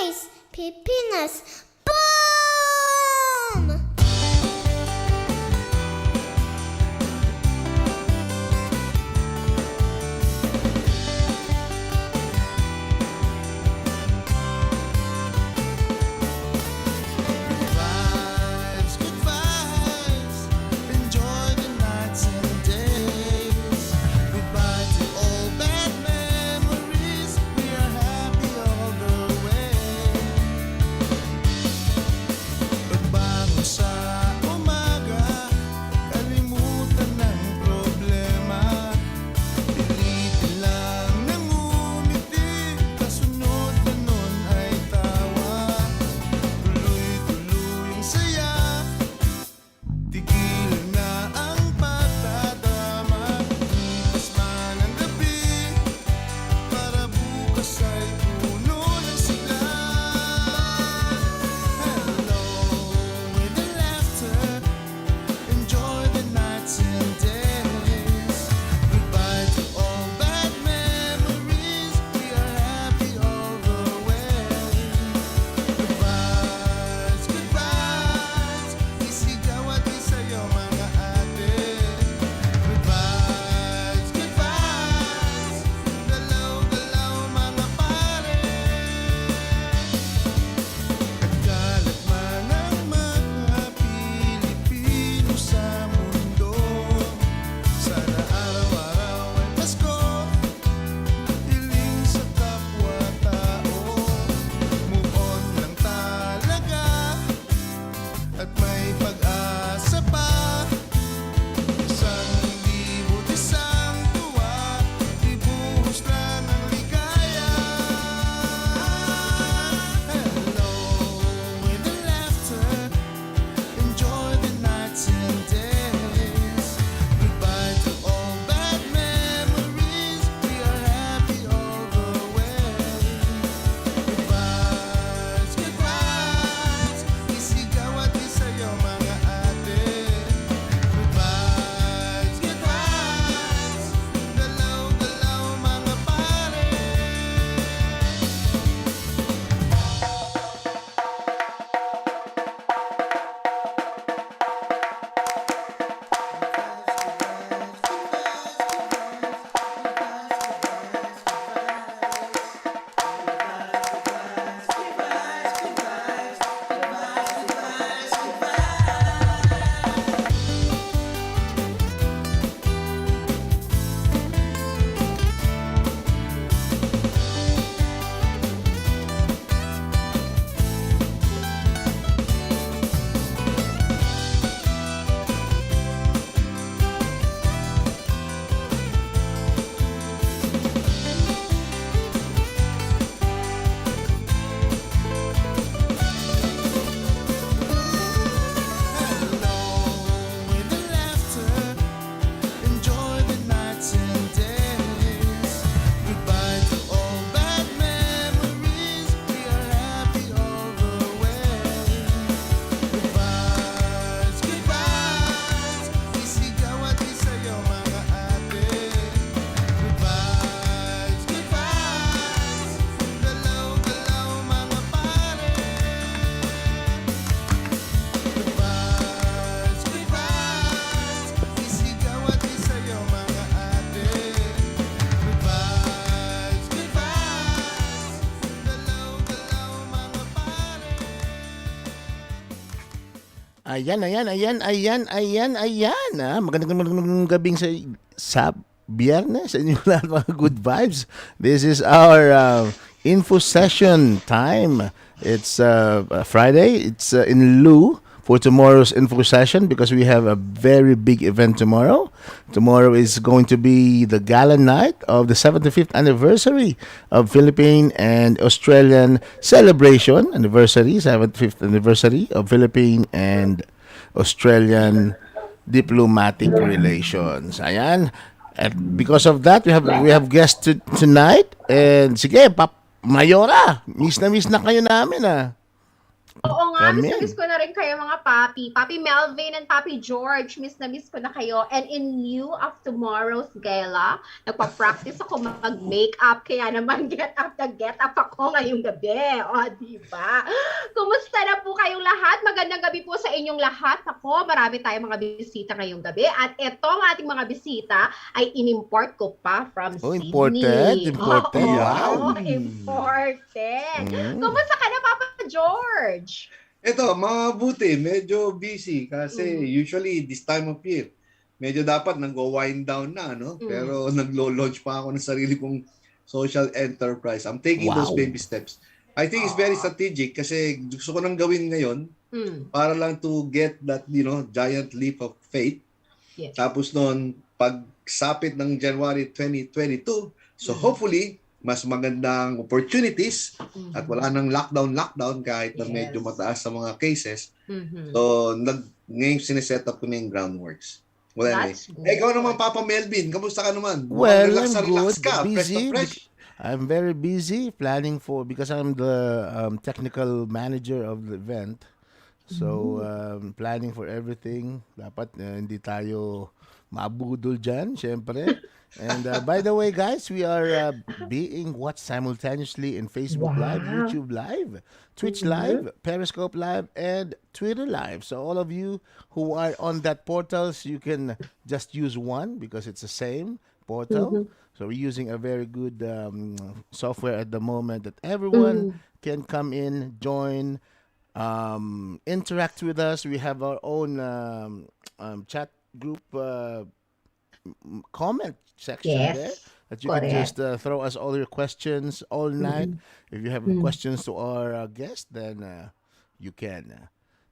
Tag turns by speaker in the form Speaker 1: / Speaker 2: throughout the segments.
Speaker 1: Voice, Pilipinas. Boom!
Speaker 2: Ayan. Magandang gabing sa Biyernes sa inyo lahat, mga good vibes. This is our info session time. It's Friday. It's in lieu for tomorrow's info session because we have a very big event tomorrow. Tomorrow is going to be the gala night of the 75th anniversary of Philippine and Australian celebration. 75th anniversary of Philippine and Australian diplomatic relations. Ayan. And because of that, we have guests tonight. And sige, Mayora, miss na kayo namin ah.
Speaker 3: Oo nga,
Speaker 2: Come
Speaker 3: miss na
Speaker 2: in.
Speaker 3: miss ko na rin kayo mga papi. Papi Melvin and Papi George, miss na miss ko na kayo. And in lieu of tomorrow's gala, nagpa-practice ako mag-makeup. Kaya naman get up ako ngayong gabi. O, diba? Kumusta na po kayong lahat? Magandang gabi po sa inyong lahat. Ako, marami tayong mga bisita ngayong gabi. At etong ating mga bisita ay inimport ko pa from
Speaker 2: Oh,
Speaker 3: Sydney.
Speaker 2: imported. Imported.
Speaker 3: Oo,
Speaker 2: Wow.
Speaker 3: imported.
Speaker 2: Mm.
Speaker 3: Kumusta ka na, Papa George?
Speaker 4: Ito, mabuti. Medyo busy kasi usually this time of year, medyo dapat nag-wind down na, no? Pero naglo-launch pa ako ng sarili kong social enterprise. I'm taking those
Speaker 2: Wow.
Speaker 4: baby steps. I think it's very strategic kasi gusto ko nang gawin ngayon para lang to get that, giant leap of faith.
Speaker 3: Yes.
Speaker 4: Tapos noon, pagsapit ng January 2022, so hopefully, mas magandang opportunities at wala nang lockdown kahit na medyo mataas sa mga cases. So, ngayon sineset up ko na yung groundworks. Well, anyway.
Speaker 3: That's good.
Speaker 4: Ikaw naman, Papa Melvin, kamusta ka naman?
Speaker 2: Well,
Speaker 4: Relax
Speaker 2: I'm
Speaker 4: na relax
Speaker 2: good.
Speaker 4: ka, fresh na
Speaker 2: Busy.
Speaker 4: fresh.
Speaker 2: I'm very busy planning because I'm the technical manager of the event. So, planning for everything. Dapat hindi tayo mabudol dyan, syempre. And by the way, guys, we are being watched simultaneously in Facebook Live, YouTube Live, Twitch Live, Periscope Live, and Twitter Live. So all of you who are on that portals, you can just use one because it's the same portal. So we're using a very good software at the moment that everyone can come in, join, interact with us. We have our own chat group comment section there that you can just throw us all your questions all night. If you have questions to our guest, then you can.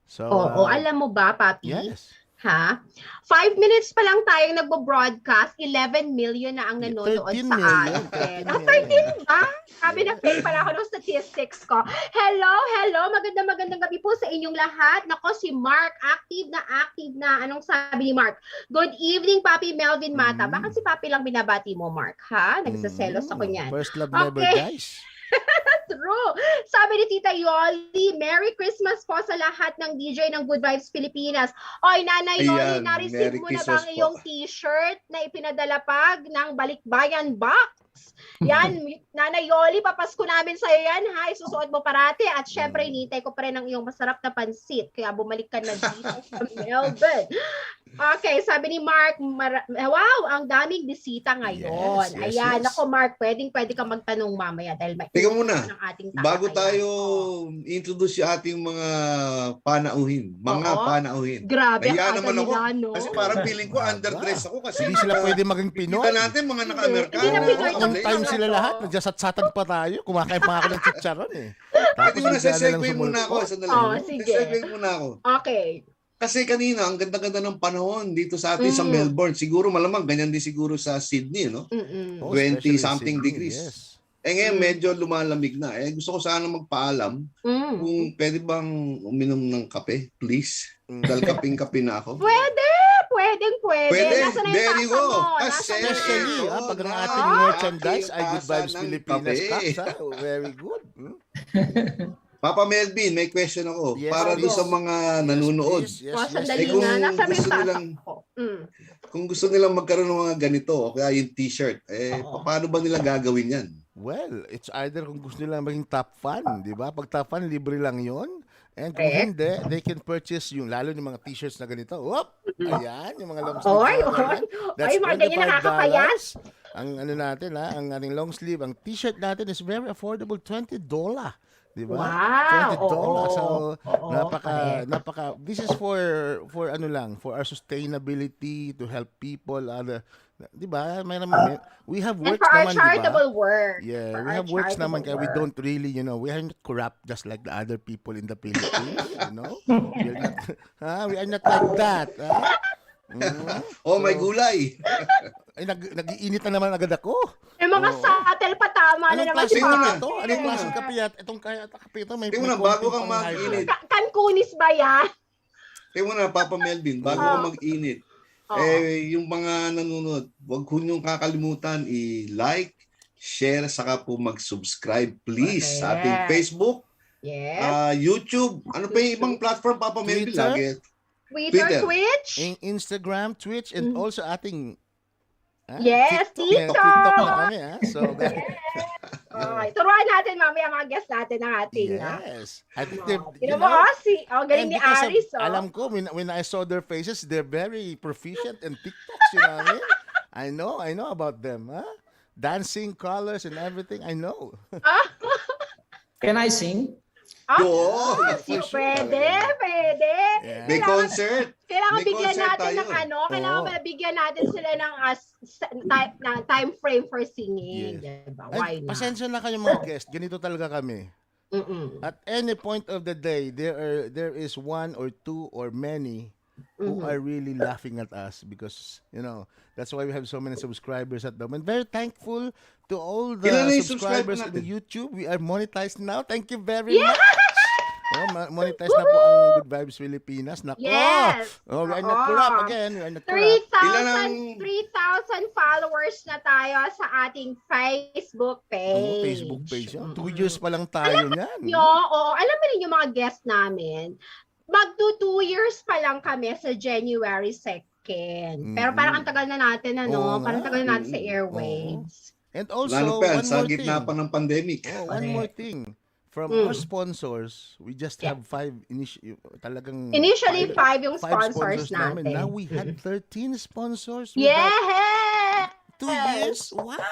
Speaker 2: So,
Speaker 3: alam mo ba, Papi?
Speaker 2: yes.
Speaker 3: Ha? 5 minutes pa lang tayong nagbo-broadcast, 11 million na ang nanonood
Speaker 2: 13
Speaker 3: sa
Speaker 2: million.
Speaker 3: atin.
Speaker 2: 13
Speaker 3: 13 ba? Sabi na fake pala ako ng statistics ko. Hello. Magandang gabi po sa inyong lahat. Nako, si Mark, active na. Anong sabi ni Mark? Good evening, Papi Melvin Mata. Bakit si Papi lang binabati mo, Mark? Ha? Nagsaselos ako niyan.
Speaker 2: First love never dies.
Speaker 3: True. Sabi ni Tita Yoli, Merry Christmas po sa lahat ng DJ ng Good Vibes Pilipinas. Oy, Nanay Yoli,
Speaker 4: Ayan,
Speaker 3: na-receive
Speaker 4: Merry
Speaker 3: mo na
Speaker 4: Christmas
Speaker 3: bang iyong
Speaker 4: po.
Speaker 3: t-shirt na ipinadala pag ng Balikbayan Box? Yan, Nanay Yoli, papasko namin sa'yo yan, ha? Isusuot mo parati. At syempre, hinihintay ko pa rin ang iyong masarap na pansit. Kaya bumalik ka na dito sa Melbourne. Okay, sabi ni Mark, wow, ang daming bisita ngayon.
Speaker 2: Yes,
Speaker 3: Ayan,
Speaker 2: yes.
Speaker 3: ako Mark, pwedeng ka magtanong mamaya dahil
Speaker 4: Teka muna,
Speaker 3: ng ating
Speaker 4: bago
Speaker 3: talakayan.
Speaker 4: tayo introduce yung ating mga panauhin.
Speaker 3: Grabe,
Speaker 4: Nahiya
Speaker 3: ang
Speaker 4: naman ako.
Speaker 3: nila, no?
Speaker 4: Kasi parang feeling ko underdress ako kasi
Speaker 2: Hindi sila pwede maging Pinoy.
Speaker 4: kita natin mga naka-Amerikano.
Speaker 3: Hindi na Pinoy
Speaker 2: On time sila lahat. Nagsasatsatan pa tayo. Kumakain pa ako ng chicharon eh.
Speaker 4: Pwede mo na
Speaker 2: bigla lang
Speaker 4: segue muna ako.
Speaker 2: sumulpot.
Speaker 4: Sandali.
Speaker 3: Sige.
Speaker 4: Segue muna ako.
Speaker 3: Okay.
Speaker 4: Kasi kanina, ang ganda-ganda ng panahon dito sa atin sa Melbourne. Siguro malamang ganyan din siguro sa Sydney, no?
Speaker 2: Oh,
Speaker 4: 20
Speaker 2: especially in
Speaker 4: something
Speaker 2: Sydney,
Speaker 4: degrees.
Speaker 2: Yes.
Speaker 4: Ngayon medyo lumalamig na. Gusto ko sana magpaalam kung pwede bang uminom ng kape, please. Dahil kaping-kape na ako.
Speaker 3: Pwede.
Speaker 4: Pwede.
Speaker 3: Nasaan na yung
Speaker 4: There you
Speaker 3: tasa
Speaker 4: go.
Speaker 3: mo?
Speaker 4: Kasi,
Speaker 2: Especially pag ang ating merchandise ay Good Vibes Pilipinas Cups. Oh, very good.
Speaker 4: Papa Melvin, may question ako.
Speaker 2: Yes,
Speaker 4: para doon
Speaker 2: please.
Speaker 4: sa mga nanonood.
Speaker 2: Yes,
Speaker 3: Sandali
Speaker 4: kung
Speaker 3: na. Nasa may
Speaker 4: gusto
Speaker 3: tasa
Speaker 4: nilang-
Speaker 3: ko.
Speaker 4: Kung gusto nilang magkaroon ng mga ganito, o kaya yung t-shirt, paano ba nila gagawin yan?
Speaker 2: Well, it's either kung gusto nila maging top fan, di ba? Pag top fan, libre lang yon. And kung hindi, they can purchase yung, lalo yung mga t-shirts na ganito. Whoop! Ayan, yung mga long sleeve.
Speaker 3: Oy,
Speaker 2: na ganyan. That's
Speaker 3: mga ganyan nakakapayas.
Speaker 2: $25. Ang ano natin, ang ating long sleeve, ang t-shirt natin is very affordable, $20. Di ba?
Speaker 3: Wow,
Speaker 2: $20. So,
Speaker 3: oo,
Speaker 2: napaka, this is for our sustainability, to help people, di ba? We have
Speaker 3: And
Speaker 2: works
Speaker 3: for our
Speaker 2: naman, di ba?
Speaker 3: charitable work.
Speaker 2: Yeah,
Speaker 3: For
Speaker 2: we
Speaker 3: our
Speaker 2: have works
Speaker 3: charitable
Speaker 2: naman kaya we
Speaker 3: work.
Speaker 2: don't really, we are not corrupt just like the other people in the Philippines, we are not like that.
Speaker 4: Oh, may gulay.
Speaker 2: Ay, nag-iinit na naman agad ako.
Speaker 3: May mga satel pa tama na
Speaker 2: Anong
Speaker 3: naman si
Speaker 2: klaseng
Speaker 4: Tingnan
Speaker 2: kape
Speaker 4: mo
Speaker 3: Papa.
Speaker 2: ito? Anong klaseng kape yan? Itong kape ito, may
Speaker 4: Tingnan mo na,
Speaker 2: konting
Speaker 4: bago kang
Speaker 2: pang high
Speaker 4: mag-init.
Speaker 2: blood.
Speaker 3: Cancunis ba yan?
Speaker 4: Kaya muna, Papa Melvin, bago ka mag-init, yung mga nanonood, huwag ko niyong kakalimutan i-like, share, saka po mag-subscribe, please, sa ating
Speaker 3: Correct.
Speaker 4: Facebook
Speaker 3: Yes.
Speaker 4: YouTube. Ano pa yung ibang platform, Papa Melvin?
Speaker 2: Twitter?
Speaker 4: Lagi.
Speaker 3: Twitter,
Speaker 4: Twitter.
Speaker 3: Twitch.
Speaker 2: Instagram, Twitch, and also ating
Speaker 3: Yes,
Speaker 2: TikTok na
Speaker 3: TikTok.
Speaker 2: kami. So,
Speaker 3: Okay. Turuan natin mamaya mga guests natin ng ating
Speaker 2: yes. I think they're,
Speaker 3: Tinan mo, galing
Speaker 2: and
Speaker 3: ni
Speaker 2: because
Speaker 3: Aris,
Speaker 2: alam ko, when I saw their faces, they're very proficient in TikToks, you know what I mean? I know about them, huh? Dancing, colors, and everything, I know.
Speaker 5: Can I sing?
Speaker 4: Oo.
Speaker 2: For sure.
Speaker 3: Pwede.
Speaker 2: Yeah.
Speaker 4: May concert.
Speaker 3: Kailangan
Speaker 4: May
Speaker 3: bigyan
Speaker 4: concert
Speaker 3: natin
Speaker 4: tayo.
Speaker 3: ng kailangan bigyan natin sila ng time frame for singing.
Speaker 2: Yes.
Speaker 3: Diba?
Speaker 2: Ay,
Speaker 3: Why not?
Speaker 2: pasensya na kayo mga guests, ganito talaga kami. At any point of the day, there is one or two or many who are really laughing at us because, that's why we have so many subscribers at the moment. Very thankful to all the
Speaker 4: Ilan na yung
Speaker 2: subscribers
Speaker 4: subscriber
Speaker 2: in
Speaker 4: natin?
Speaker 2: YouTube. We are monetized now. Thank you very much. Monetize na po ang Good Vibes Pilipinas. Nako!
Speaker 3: Yes!
Speaker 2: We are not corrupt again. We are not corrupt.
Speaker 3: 3,000 followers na tayo sa ating Facebook page.
Speaker 2: Facebook page. 2 years pa lang tayo niyan.
Speaker 3: Alam mo rin yung mga guests namin, magto 2 years pa lang kami sa January 2nd. Pero parang ang tagal na natin,
Speaker 2: Oo
Speaker 3: parang
Speaker 2: nga.
Speaker 3: tagal na natin sa airwaves.
Speaker 2: And also,
Speaker 4: Lalo pa yan,
Speaker 2: one
Speaker 4: sa
Speaker 2: more
Speaker 4: gitna
Speaker 2: thing.
Speaker 4: pa ng pandemic.
Speaker 2: One more thing. From our sponsors, we just have 5 talagang
Speaker 3: Initially, 5 yung
Speaker 2: five
Speaker 3: sponsors natin.
Speaker 2: Now we had 13 sponsors.
Speaker 3: Yeah!
Speaker 2: 2 years? What?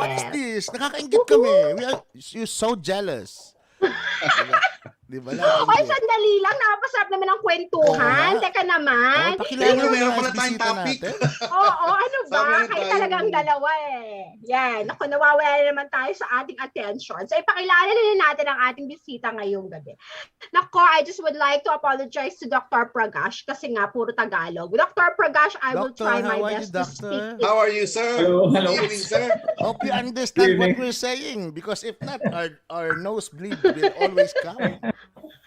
Speaker 2: What is this? Nakakaingit kami. You're so jealous. Diba?
Speaker 3: Oy, sandali lang. Napasarap naman ang kwentuhan. Teka naman.
Speaker 2: Pakilala mo
Speaker 4: Meron
Speaker 2: yung
Speaker 4: pala tayong
Speaker 2: bisita
Speaker 4: topic.
Speaker 2: natin.
Speaker 3: Ano ba?
Speaker 4: Sabi na
Speaker 3: Kayo
Speaker 4: tayo.
Speaker 3: talagang dalawa eh. Yan. Ako, nawawala na naman tayo sa ating attention. So, ipakilala na natin ang ating bisita ngayong gabi. Nako, I just would like to apologize to Dr. Pragash kasi nga, puro Tagalog. Dr. Pragash, I will
Speaker 2: Doctor,
Speaker 3: try my
Speaker 2: how are
Speaker 3: best
Speaker 2: you,
Speaker 3: to
Speaker 2: Doctor?
Speaker 3: speak.
Speaker 4: How are you, sir?
Speaker 5: Hello.
Speaker 4: Good evening, sir.
Speaker 2: Hope you understand what we're saying because if not, our nosebleed will always come.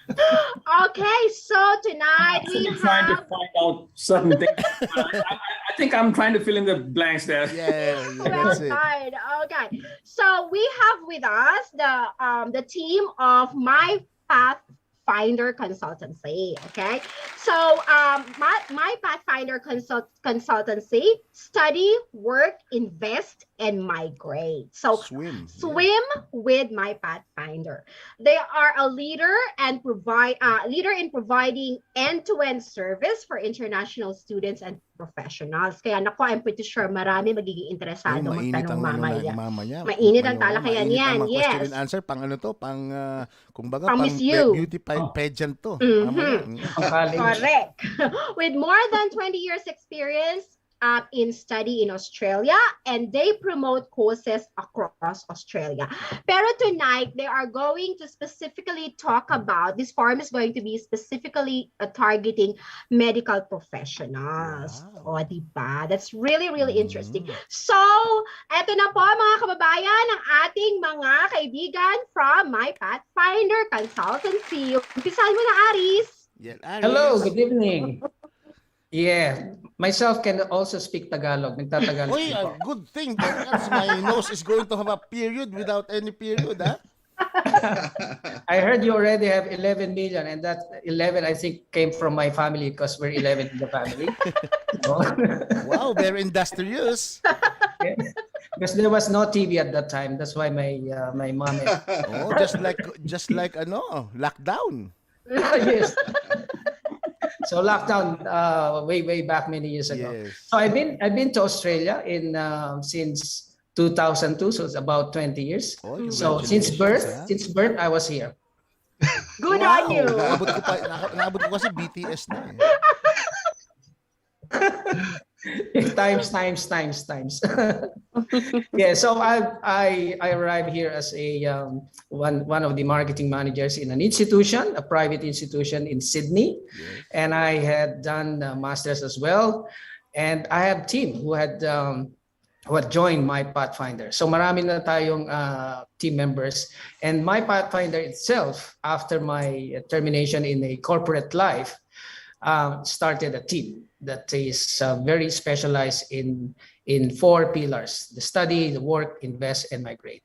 Speaker 3: Okay, so tonight we
Speaker 5: I'm trying to
Speaker 3: have...
Speaker 5: find out something. I think I'm trying to fill in the blanks there.
Speaker 2: Yeah,
Speaker 3: Well
Speaker 2: that's it.
Speaker 3: done. Okay. So we have with us the team of My Pathfinder Consultancy. Okay. So my Pathfinder Consultancy study, work, invest, and migrate. So
Speaker 2: Swim.
Speaker 3: swim with My Pathfinder. They are a leader in providing end-to-end service for international students and professionals. Kaya nako, I'm pretty sure marami magiging interesado magtanong mamaya. Mainit ang talakayan yan.
Speaker 2: Question
Speaker 3: Yes.
Speaker 2: and answer pang kumbaga
Speaker 3: Pang
Speaker 2: pang
Speaker 3: Miss You.
Speaker 2: beauty pageant to.
Speaker 3: Mhm.
Speaker 5: College.
Speaker 3: Correct. With more than 20 years experience in study in Australia, and they promote courses across Australia. Pero tonight, they are going to specifically talk about, this forum is going to be specifically targeting medical professionals. O, diba? That's really, really interesting. So, eto na po mga kababayan, ang ating mga kaibigan from My Pathfinder Consultancy. Umpisahan mo na, Aris.
Speaker 2: Yeah,
Speaker 5: Hello, good evening. Yeah, myself can also speak Tagalog. Nagtatagalog.
Speaker 2: Oy, a good thing because my nose is going to have a period without any period, ha?
Speaker 5: I heard you already have 11 million, and that 11 I think came from my family because we're 11 in the family.
Speaker 2: Wow, very industrious.
Speaker 5: Because there was no TV at that time. That's why my mom.
Speaker 2: Oh, just like lockdown.
Speaker 5: Yes. So lockdown way back many years ago.
Speaker 2: Yes.
Speaker 5: So I've been to Australia since 2002, so it's about 20 years.
Speaker 2: Oh,
Speaker 5: So since birth I was here.
Speaker 3: Good on you.
Speaker 2: Naabot ko kasi BTS na eh.
Speaker 5: times. Yeah, so I arrived here as a one of the marketing managers in an institution, a private institution in Sydney, and I had done masters as well, and I have team who had joined My Pathfinder. So marami na tayong team members, and My Pathfinder itself, after my termination in a corporate life, started a team that is very specialized in 4 pillars: the study, the work, invest, and migrate.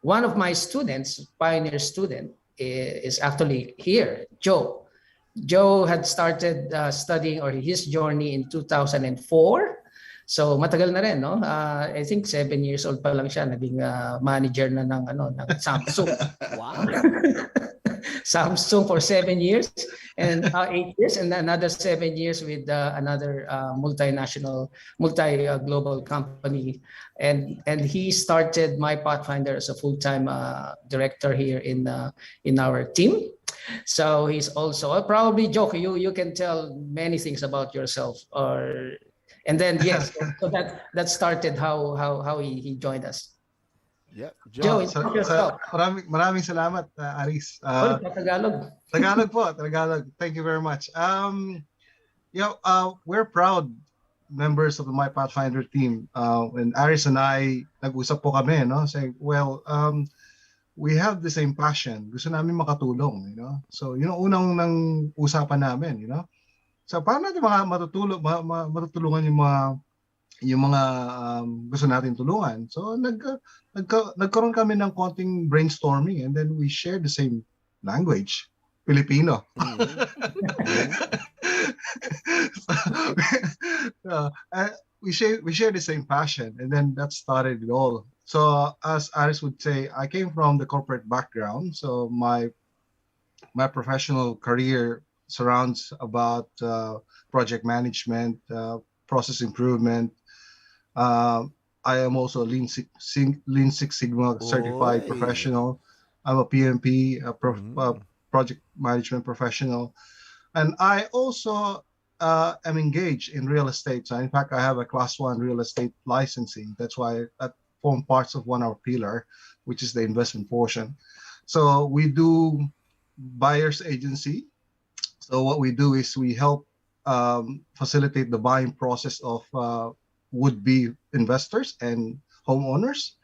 Speaker 5: One of my students, pioneer student, is actually here, Joe. Joe had started studying or his journey in 2004. So matagal na rin, no? I think 7 years old pa lang siya, naging manager na ng Samsung.
Speaker 2: Wow.
Speaker 5: Samsung for 7 years and 8 years, and another 7 years with another multi-global company. And he started my Pathfinder as a full-time director here in our team. So he's also probably Joke. You can tell many things about yourself, and then yes, so that started how he joined us.
Speaker 2: Yeah,
Speaker 5: Joe,
Speaker 2: Joe.
Speaker 5: introduce yourself.
Speaker 6: Maraming salamat, Aris.
Speaker 5: Tagalog.
Speaker 6: Tagalog. Thank you very much. We're proud members of the My Pathfinder team. When Aris and I nag-usap po kami, no, saying, well, we have the same passion. Gusto namin makatulong, So, yun ang unang nang usapan namin, So, paano natin matutulungan yung mga gusto natin tulungan. So nagkaroon kami ng konting brainstorming, and then we share the same language, Filipino. We share the same passion, and then that started it all. So as Aris would say, I came from the corporate background, so my professional career surrounds about project management, process improvement. I am also a Lean Six Sigma certified professional. I'm a PMP, project management professional, and I also am engaged in real estate. So in fact, I have a Class 1 real estate licensing. That's why that form parts of one of our pillar, which is the investment portion. So we do buyer's agency. So what we do is we help facilitate the buying process of would-be investors and homeowners.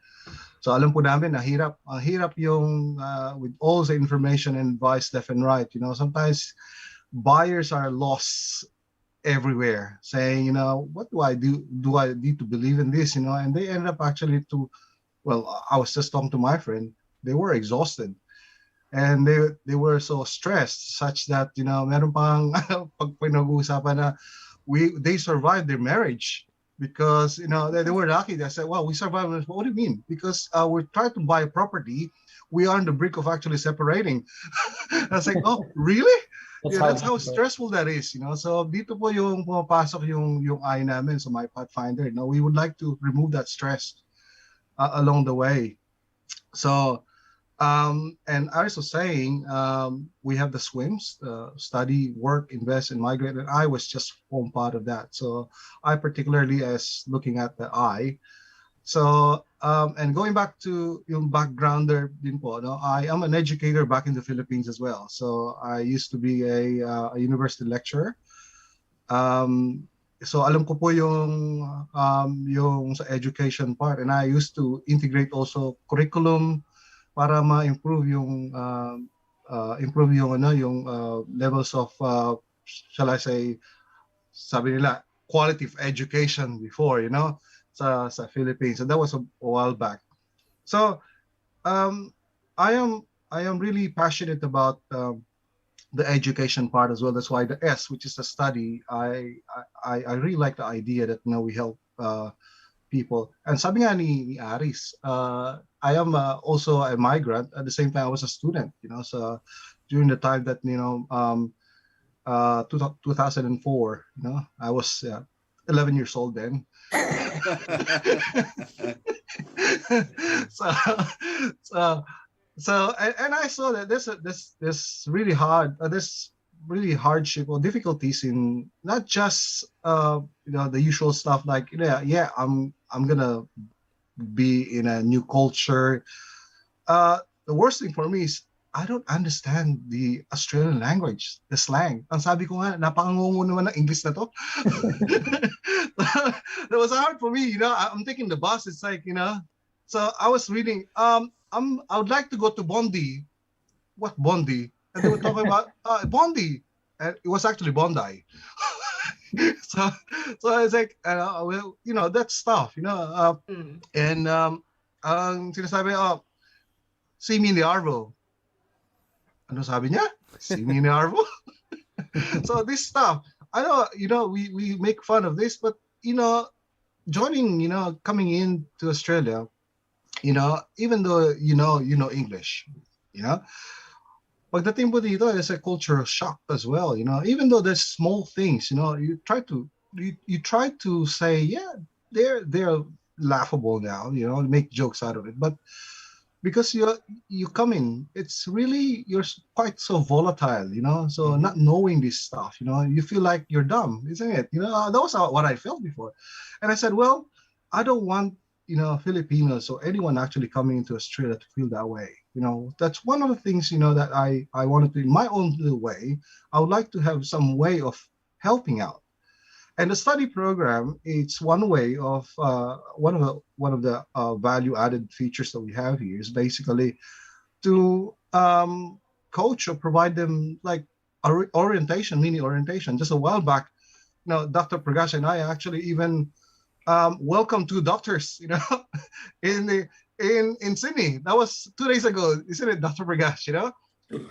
Speaker 6: So alam po namin na ang hirap yung with all the information and advice left and right. Sometimes buyers are lost everywhere, saying, what do I do? Do I need to believe in this? And they end up actually I was just talking to my friend. They were exhausted. And they were so stressed such that, meron pang pag pinag-uusapan na they survived their marriage. Because they were lucky. They said, "Well, we survived." What do you mean? Because we're trying to buy a property, we are on the brink of actually separating. I was like, "Oh, really?" That's how stressful that is. So dito po yung pumapasok yung eye namin sa My Pathfinder. We would like to remove that stress along the way. So and Aris was saying, we have the SWIMS, study, work, invest, and migrate, and I was just one part of that. So I particularly as looking at the I. So and going back to yung backgrounder din po, I am an educator back in the Philippines as well. So I used to be a university lecturer. So alam ko po yung sa education part, and I used to integrate also curriculum para ma-improve yung levels of shall I say, sabi nila, quality of education before, sa Philippines. So that was a while back. So I am really passionate about the education part as well. That's why the S, which is the study, I really like the idea that we help people. And sabi nga ni Aris, I am also a migrant. At the same time, I was a student. So during the time that 2004, I was 11 years old then. So and I saw that this really hardship or difficulties in not just the usual stuff like I'm gonna be in a new culture. The worst thing for me is I don't understand the Australian language, the slang. Ang sabi ko nga, napakangungo naman ng English na to. That was hard for me, I'm taking the bus. It's like, so I was reading, I would like to go to Bondi. What Bondi? And they were talking about Bondi. And it was actually Bondi. so it's like, that stuff, and sinasabi, see me in the Arvo. Ano sabi niya? Seminar mo? So this stuff, I know, we make fun of this, but, joining, coming into Australia, even though, English, you know, pagdating po dito is a cultural shock as well, even though there's small things, you try to say, yeah, they're laughable now, make jokes out of it, but because you come in, it's really, you're quite so volatile, so not knowing this stuff, you feel like you're dumb, isn't it? That was what I felt before. And I said, well, I don't want, Filipinos or anyone actually coming into Australia to feel that way. That's one of the things, that I wanted to, in my own little way, I would like to have some way of helping out. And the study program, it's one way of one of the value-added features that we have here is basically to coach or provide them like orientation, mini orientation. Just a while back, Dr. Prakash and I actually even welcomed 2 doctors, in Sydney. That was 2 days ago, isn't it, Dr. Prakash?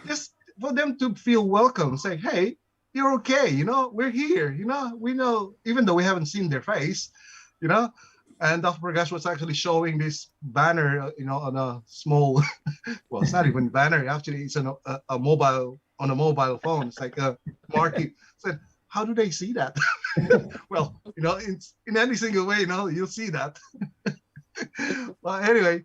Speaker 6: Just for them to feel welcome, say, hey, you're okay, we're here, we know, even though we haven't seen their face, and Dr. Prakash was actually showing this banner, on a small, well, it's not even banner, actually, it's on a mobile phone. It's like a marquee. Said, how do they see that? Well, in any single way, you'll see that. Well, anyway,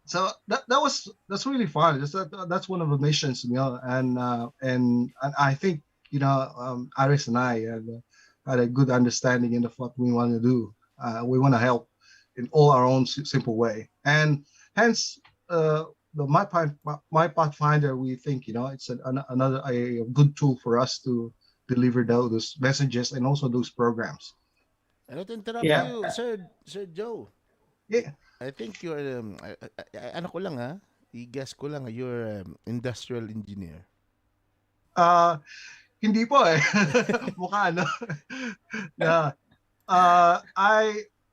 Speaker 6: so that's really fun. That's one of the missions, and I think, Aris and I had a good understanding of what we want to do. We want to help in all our own simple way, and hence my Pathfinder. We think it's another a good tool for us to deliver those messages and also those programs.
Speaker 2: I don't interrupt
Speaker 5: Yeah.
Speaker 2: you, Sir Joe.
Speaker 6: Yeah.
Speaker 2: I think you're ano ko lang i-guess ko lang you're industrial engineer.
Speaker 6: Hindi po eh. Mukha na.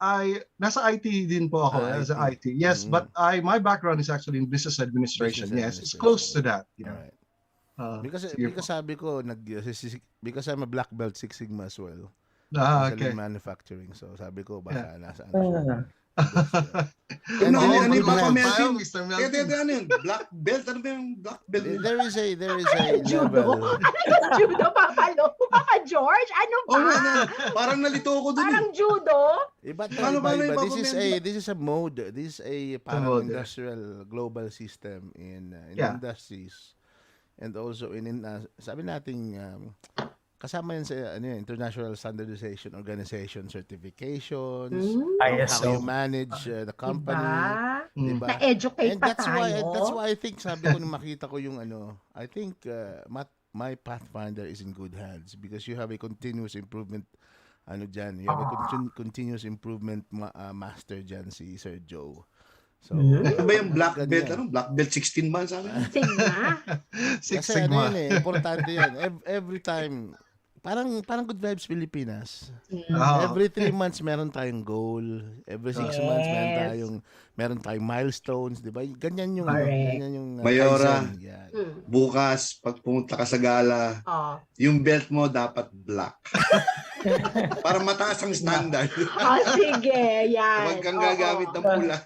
Speaker 6: I nasa IT din po ako as a IT. Yes, but my background is actually in business administration. Yes, it's close to that.
Speaker 2: Right. Because sabi ko because I'm a black belt Six Sigma as well.
Speaker 6: Okay.
Speaker 2: In manufacturing. So sabi ko baka nasa
Speaker 4: Ano yung Papa
Speaker 6: Melvin?
Speaker 4: Melvin?
Speaker 6: Mr. Melvin.
Speaker 4: Ano yun? Black belt? Ano ba yung black belt?
Speaker 2: There is a
Speaker 3: Judo?
Speaker 2: level.
Speaker 3: Judo, Papa George? Ano ba?
Speaker 4: Parang nalito ako dun.
Speaker 3: Parang judo?
Speaker 2: Iba
Speaker 4: Paano yung Papa Melvin?
Speaker 2: this is a mode. This is a parang industrial global system in industries and also in sabi nating kasama yan sa International Standardization Organization certifications, how you manage the company, diba?
Speaker 3: Na-educate
Speaker 2: And
Speaker 3: pa
Speaker 2: that's
Speaker 3: tayo.
Speaker 2: why I think sabi ko nung makita ko yung I think my Pathfinder is in good hands because you have a continuous improvement you have a continuous improvement master dyan si Sir Joe. So,
Speaker 4: Ano ba yung black belt? Black belt 16 months sabi?
Speaker 3: Sigma.
Speaker 6: Six
Speaker 2: kasi
Speaker 6: Sigma.
Speaker 2: importante yan. Every time parang Good Vibes Pilipinas.
Speaker 6: Oh.
Speaker 2: Every 3 months meron tayong goal. Every 6 months meron tayong milestones, 'di ba? Ganyan yung
Speaker 4: Mayora.
Speaker 2: Kaizen. Yan.
Speaker 4: Bukas, pag pumunta ka sa gala, yung belt mo dapat black. Para mataas ang standard.
Speaker 3: Sige, yan.
Speaker 4: Huwag kang gagamit ng pula.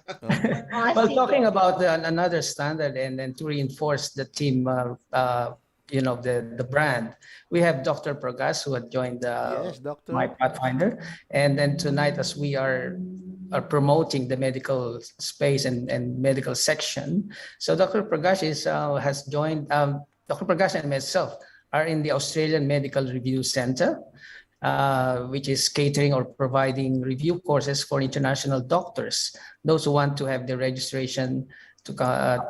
Speaker 5: Well, talking about another standard and then to reinforce the team, the brand, we have Dr. Prakash who had joined my Pathfinder, and then tonight as we are promoting the medical space and medical section, so Dr. Prakash has joined. Dr. Prakash and myself are in the Australian Medical Review Center, which is catering or providing review courses for international doctors, those who want to have their registration to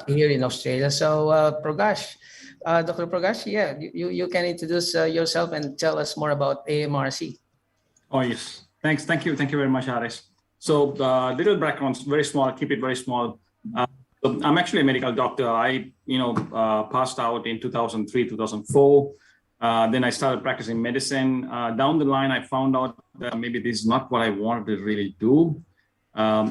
Speaker 5: here in Australia. So Prakash, Dr. Prakash, you can introduce yourself and tell us more about AMRC.
Speaker 7: Oh yes, thanks, thank you very much, Aris. So little background, very small, keep it very small. So I'm actually a medical doctor. I passed out in 2003, 2004. Then I started practicing medicine. Down the line, I found out that maybe this is not what I wanted to really do.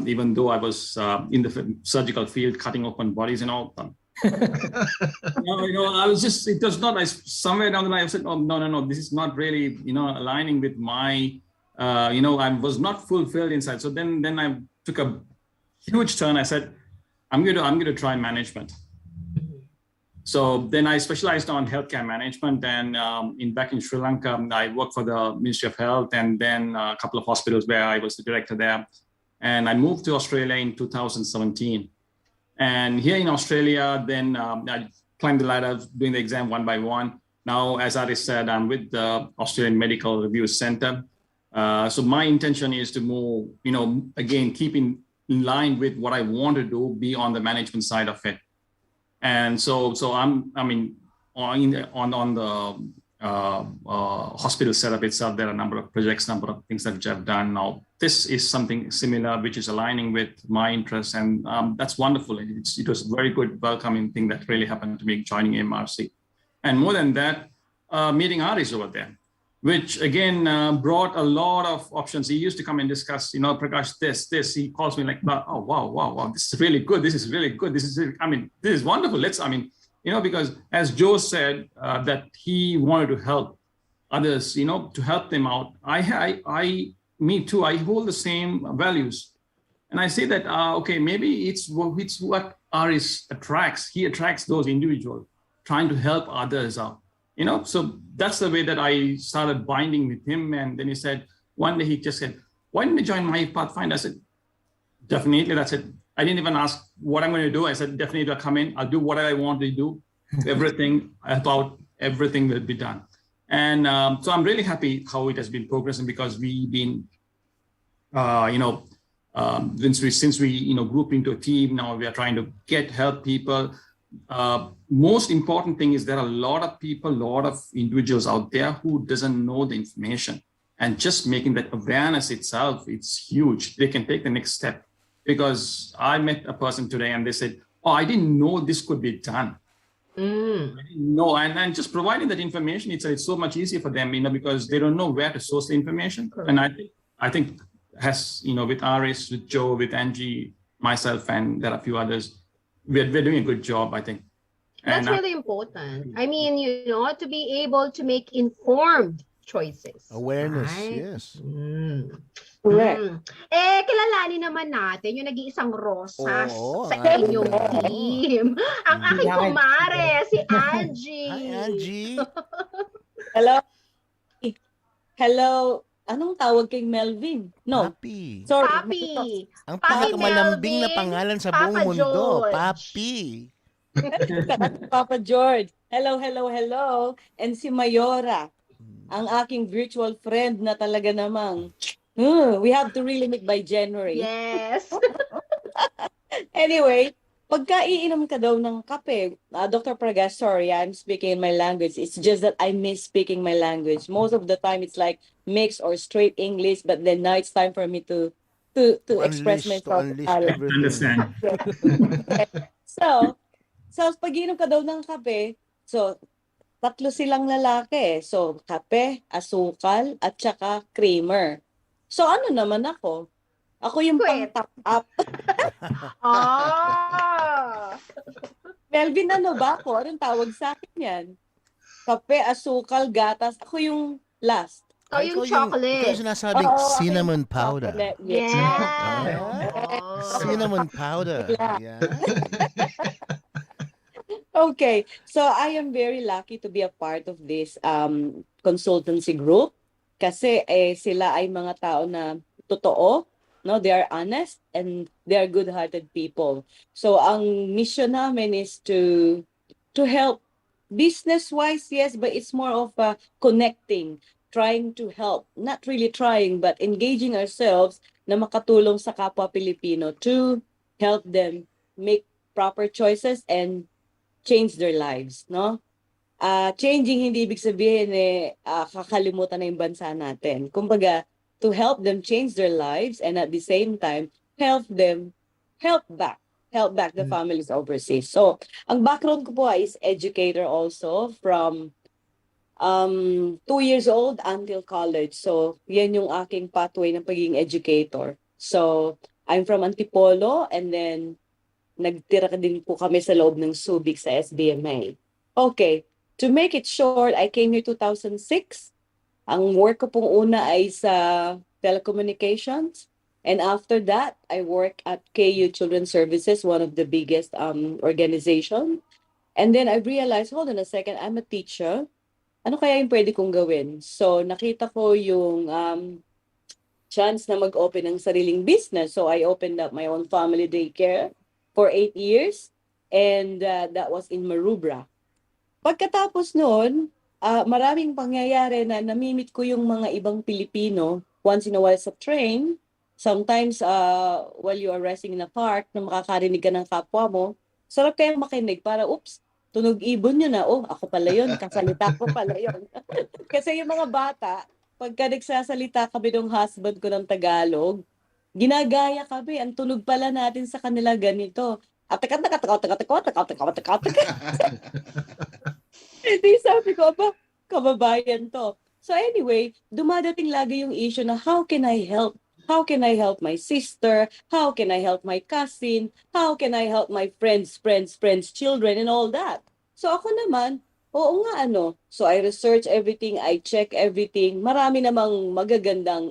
Speaker 7: Even though I was in the surgical field, cutting open bodies and all, I was just, it was not, somewhere down the line, I said, oh, no, this is not really, aligning with my, I was not fulfilled inside. So then I took a huge turn. I said, I'm going to try management. So then I specialized on healthcare management, and back in Sri Lanka, I worked for the Ministry of Health, and then a couple of hospitals where I was the director there. And I moved to Australia in 2017. And here in Australia, then I climbed the ladder, doing the exam one by one. Now, as Aris said, I'm with the Australian Medical Review Center. So my intention is to move, again, keep in line with what I want to do, be on the management side of it. And so on the hospital setup itself, there are a number of projects, number of things that which I've done now. This is something similar, which is aligning with my interests, and that's wonderful. It was a very good, welcoming thing that really happened to me joining MRC. And more than that, meeting Aris over there, which again brought a lot of options. He used to come and discuss, Prakash, this. He calls me like, oh, wow, this is really good. This is really good. This is wonderful. Because as Joe said, that he wanted to help others, to help them out. Me too, I hold the same values. And I say that, okay, maybe it's what Aris attracts. He attracts those individuals trying to help others out. So that's the way that I started binding with him. And then he said, one day he just said, why didn't you join my Pathfinder? I said, definitely, that's it. I didn't even ask what I'm going to do. I said, definitely I'll come in. I'll do whatever I want to do. Everything will be done. And so I'm really happy how it has been progressing, because we've been, since we grouped into a team, now we are trying to help people. Most important thing is there are a lot of people, a lot of individuals out there who doesn't know the information, and just making that awareness itself, it's huge. They can take the next step, because I met a person today and they said, oh, I didn't know this could be done. I didn't know. And just providing that information, it's so much easier for them, because they don't know where to source the information. Correct. And I think has, with Aris, with Joe, with Angie, myself, and there are a few others, we're doing a good job, I think.
Speaker 3: That's really important. I mean, to be able to make informed choices.
Speaker 2: Awareness,
Speaker 3: right?
Speaker 2: yes.
Speaker 1: Correct.
Speaker 3: Kilalanin naman natin yung nag-iisang rosas sa
Speaker 2: ang
Speaker 3: inyong team. Ang aking kumare, si Angie.
Speaker 2: Hi, Angie.
Speaker 8: Hello. Anong tawag kay Melvin? No.
Speaker 2: Papi.
Speaker 8: Sorry.
Speaker 3: Papi.
Speaker 2: Ang
Speaker 3: Papi
Speaker 2: pinakamalambing na
Speaker 3: Melvin,
Speaker 2: pangalan sa
Speaker 3: Papa
Speaker 2: buong mundo.
Speaker 3: George.
Speaker 2: Papi.
Speaker 8: Papa George. Hello. And si Mayora, ang aking virtual friend na talaga namang, we have to really meet by January.
Speaker 3: Yes.
Speaker 8: Anyway, pagka iinom ka daw ng kape, Dr. Pragas, sorry, I'm speaking in my language. It's just that I miss speaking my language. Most of the time, it's like mixed or straight English, but then now it's time for me to express myself.
Speaker 2: To unleash everything.
Speaker 7: Understand.
Speaker 8: So pag iinom ka daw ng kape, so tatlo silang lalaki. So kape, asukal, at saka creamer. So ano naman ako? Ako yung pang-top up. Melvin, ano ba ako? Anong tawag sa akin yan? Kape, asukal, gatas. Ako yung last.
Speaker 3: So yung chocolate.
Speaker 2: Ikaw yung sinasabing cinnamon powder.
Speaker 8: Chocolate,
Speaker 3: Yeah.
Speaker 2: Cinnamon powder. Yeah.
Speaker 8: Okay, so I am very lucky to be a part of this consultancy group kasi sila ay mga tao na totoo, no? They are honest and they are good-hearted people. So ang mission namin is to help business-wise, yes, but it's more of connecting, trying to help, not really trying, but engaging ourselves na makatulong sa kapwa Pilipino to help them make proper choices and change their lives, no? Changing hindi ibig sabihin kakalimutan na yung bansa natin. Kumbaga, to help them change their lives and at the same time help back the families overseas. So, ang background ko po is educator also from 2 years old until college. So, yan yung aking pathway ng pagiging educator. So, I'm from Antipolo and then nagtira din po kami sa loob ng Subic sa SBMA. Okay, to make it short, I came here 2006. Ang work ko pong una ay sa telecommunications. And after that, I work at KU Children's Services, one of the biggest organization. And then I realized, hold on a second, I'm a teacher. Ano kaya yung pwede kong gawin? So nakita ko yung chance na mag-open ng sariling business. So I opened up my own family daycare for 8 years. And that was in Marubra. Pagkatapos noon, maraming pangyayari na namimit ko yung mga ibang Pilipino once in a while sa train. Sometimes while you are resting in a park na makakarinig ka ng kapwa mo, sarap kaya makinig para, oops, tunog ibon nyo na, oh, ako pala yun, kasalita ko pala yun. Kasi yung mga bata, pagka nagsasalita kami ng husband ko ng Tagalog, ginagaya kami, ang tunog pala natin sa kanila ganito. Hindi sabi ko, ba, kababayan to. So anyway, dumadating lagi yung issue na how can I help? How can I help my sister? How can I help my cousin? How can I help my friends, children, and all that? So ako naman, oo nga So I research everything, I check everything. Marami namang magagandang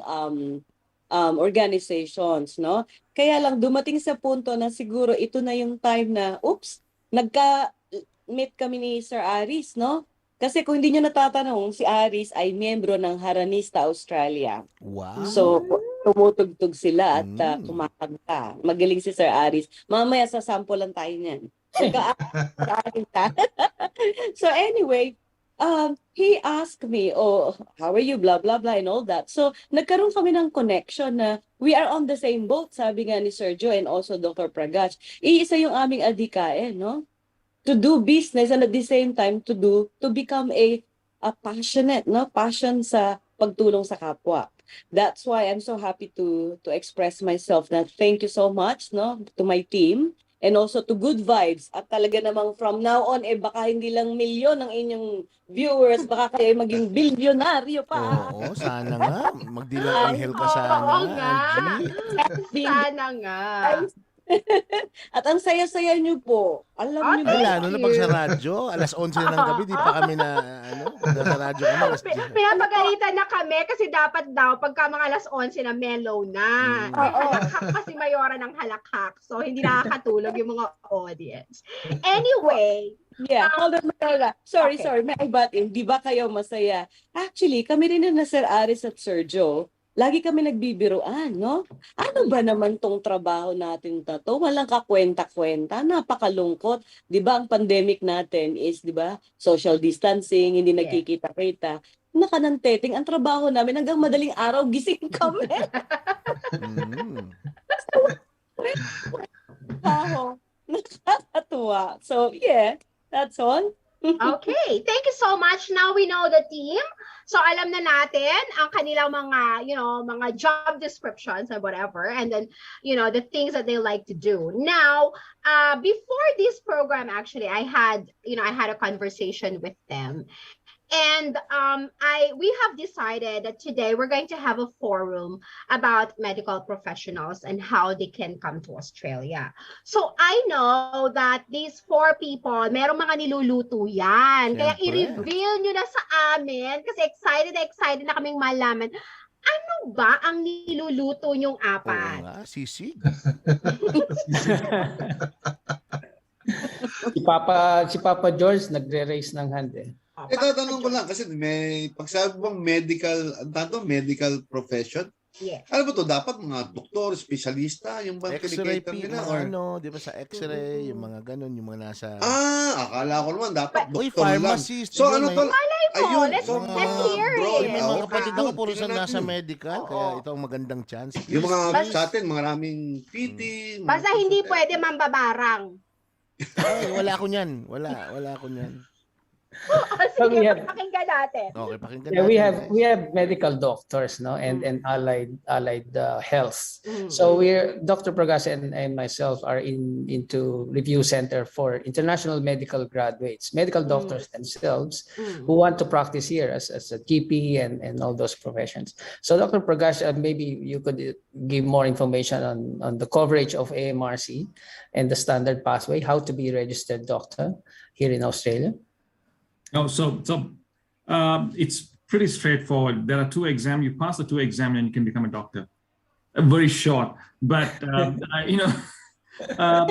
Speaker 8: organizations, no? Kaya lang dumating sa punto na siguro ito na yung time na, oops, nagka-meet kami ni Sir Aris, no? Kasi kung hindi nyo natatanong, si Aris ay miyembro ng Haranista Australia.
Speaker 2: Wow.
Speaker 8: So, tumutugtog sila at kumakanta. Magaling si Sir Aris. Mamaya sasample lang tayo niyan. So anyway, he asked me, oh, how are you, blah, blah, blah, and all that. So, nagkaroon kami ng connection na we are on the same boat, sabi nga ni Sergio and also Dr. Pragash. Iisa yung aming adikain, no? To do business and at the same time to become a passionate, no? Passion sa pagtulong sa kapwa. That's why I'm so happy to express myself na thank you so much, no, to my team. And also to Good Vibes. At talaga namang from now on, baka hindi lang milyon ang inyong viewers, baka kayo maging bilyonaryo pa.
Speaker 2: Oo, sana nga. Magdilang anghel ka sana,
Speaker 3: Oo nga.
Speaker 2: Angie.
Speaker 3: Sana nga.
Speaker 8: At ang saya-saya niyo po. Alam niyo
Speaker 2: Ay,
Speaker 8: ba?
Speaker 2: lalo na pag sa radyo, alas 11 na ng gabi, di pa kami na, pag sa radyo kami, alas 10.
Speaker 3: Pinapagalitan na kami kasi dapat daw pagka mga alas 11 na mellow na. May halakhak kasi mayora ng halakhak. So, hindi nakakatulog yung mga audience. Anyway.
Speaker 8: Yeah, hold on, Marla. Sorry,
Speaker 3: Okay.
Speaker 8: may I butt in. Di ba kayo masaya? Actually, kami rin na Sir Aris at Sergio, lagi kami nagbibiruan, no? Ano ba naman tong trabaho natin to? Walang kakwenta-kwenta, napakalungkot. 'Di ba ang pandemic natin is, 'di ba? Social distancing, hindi
Speaker 3: Yeah.
Speaker 8: nagkikita-kita. Nakananteting ang trabaho namin hanggang madaling araw gising kami. Nakakatuwa. So, yeah, that's all.
Speaker 3: Okay, thank you so much. Now we know the team. So alam na natin ang kanilang mga, mga job descriptions or whatever, and then, the things that they like to do. Now, before this program, actually, I had a conversation with them. And we have decided that today we're going to have a forum about medical professionals and how they can come to Australia. So I know that these 4 people, merong mga niluluto yan. Kaya
Speaker 2: Siyempre.
Speaker 3: i-reveal nyo na sa amin kasi excited na kaming malaman. Ano ba ang niluluto nyong
Speaker 2: Oo
Speaker 3: apat?
Speaker 2: nga, sisig.
Speaker 5: Si Papa George nagre-raise ng hand eh.
Speaker 4: Ito, tanong ko lang, kasi may pagsabi bang medical profession?
Speaker 3: Yeah.
Speaker 4: Ano ba to? Dapat mga doktor, espesyalista, yung bang
Speaker 2: X-ray,
Speaker 4: kinikater nila? Or...
Speaker 2: di ba sa X-ray, yung mga ganun, yung mga nasa...
Speaker 4: akala ko naman, dapat
Speaker 2: Uy,
Speaker 4: doktor lang.
Speaker 2: pharmacist.
Speaker 4: So
Speaker 2: yun,
Speaker 4: ano
Speaker 2: may-
Speaker 4: pala? Ayun,
Speaker 3: let's
Speaker 4: so,
Speaker 3: hear
Speaker 4: bro,
Speaker 3: it.
Speaker 2: May mga
Speaker 4: okay,
Speaker 2: kapatid ako
Speaker 4: good.
Speaker 2: puro
Speaker 4: Tingnan
Speaker 2: nasa
Speaker 4: natin.
Speaker 2: medical,
Speaker 3: Oo.
Speaker 2: kaya ito ang magandang chance.
Speaker 4: Yung mga
Speaker 3: Bas-
Speaker 4: sa atin, maraming PT. mga
Speaker 3: Basta hindi
Speaker 4: consultant.
Speaker 3: pwede mambabarang.
Speaker 2: Ay, wala ako niyan. Wala ako niyan.
Speaker 3: Sige,
Speaker 5: we have-
Speaker 3: pakinggan natin.
Speaker 2: Okay, pakinggan
Speaker 5: Yeah,
Speaker 2: natin,
Speaker 5: we
Speaker 2: guys.
Speaker 5: have medical doctors, no, and allied health.
Speaker 3: Mm.
Speaker 5: So Dr. Prakash and myself are into review center for international medical graduates, medical doctors themselves who want to practice here as a GP and all those professions. So Dr. Prakash, maybe you could give more information on the coverage of AMRC and the standard pathway, how to be a registered doctor here in Australia.
Speaker 7: Oh, it's pretty straightforward. There are 2 exams. You pass the 2 exams and you can become a doctor. Very short, but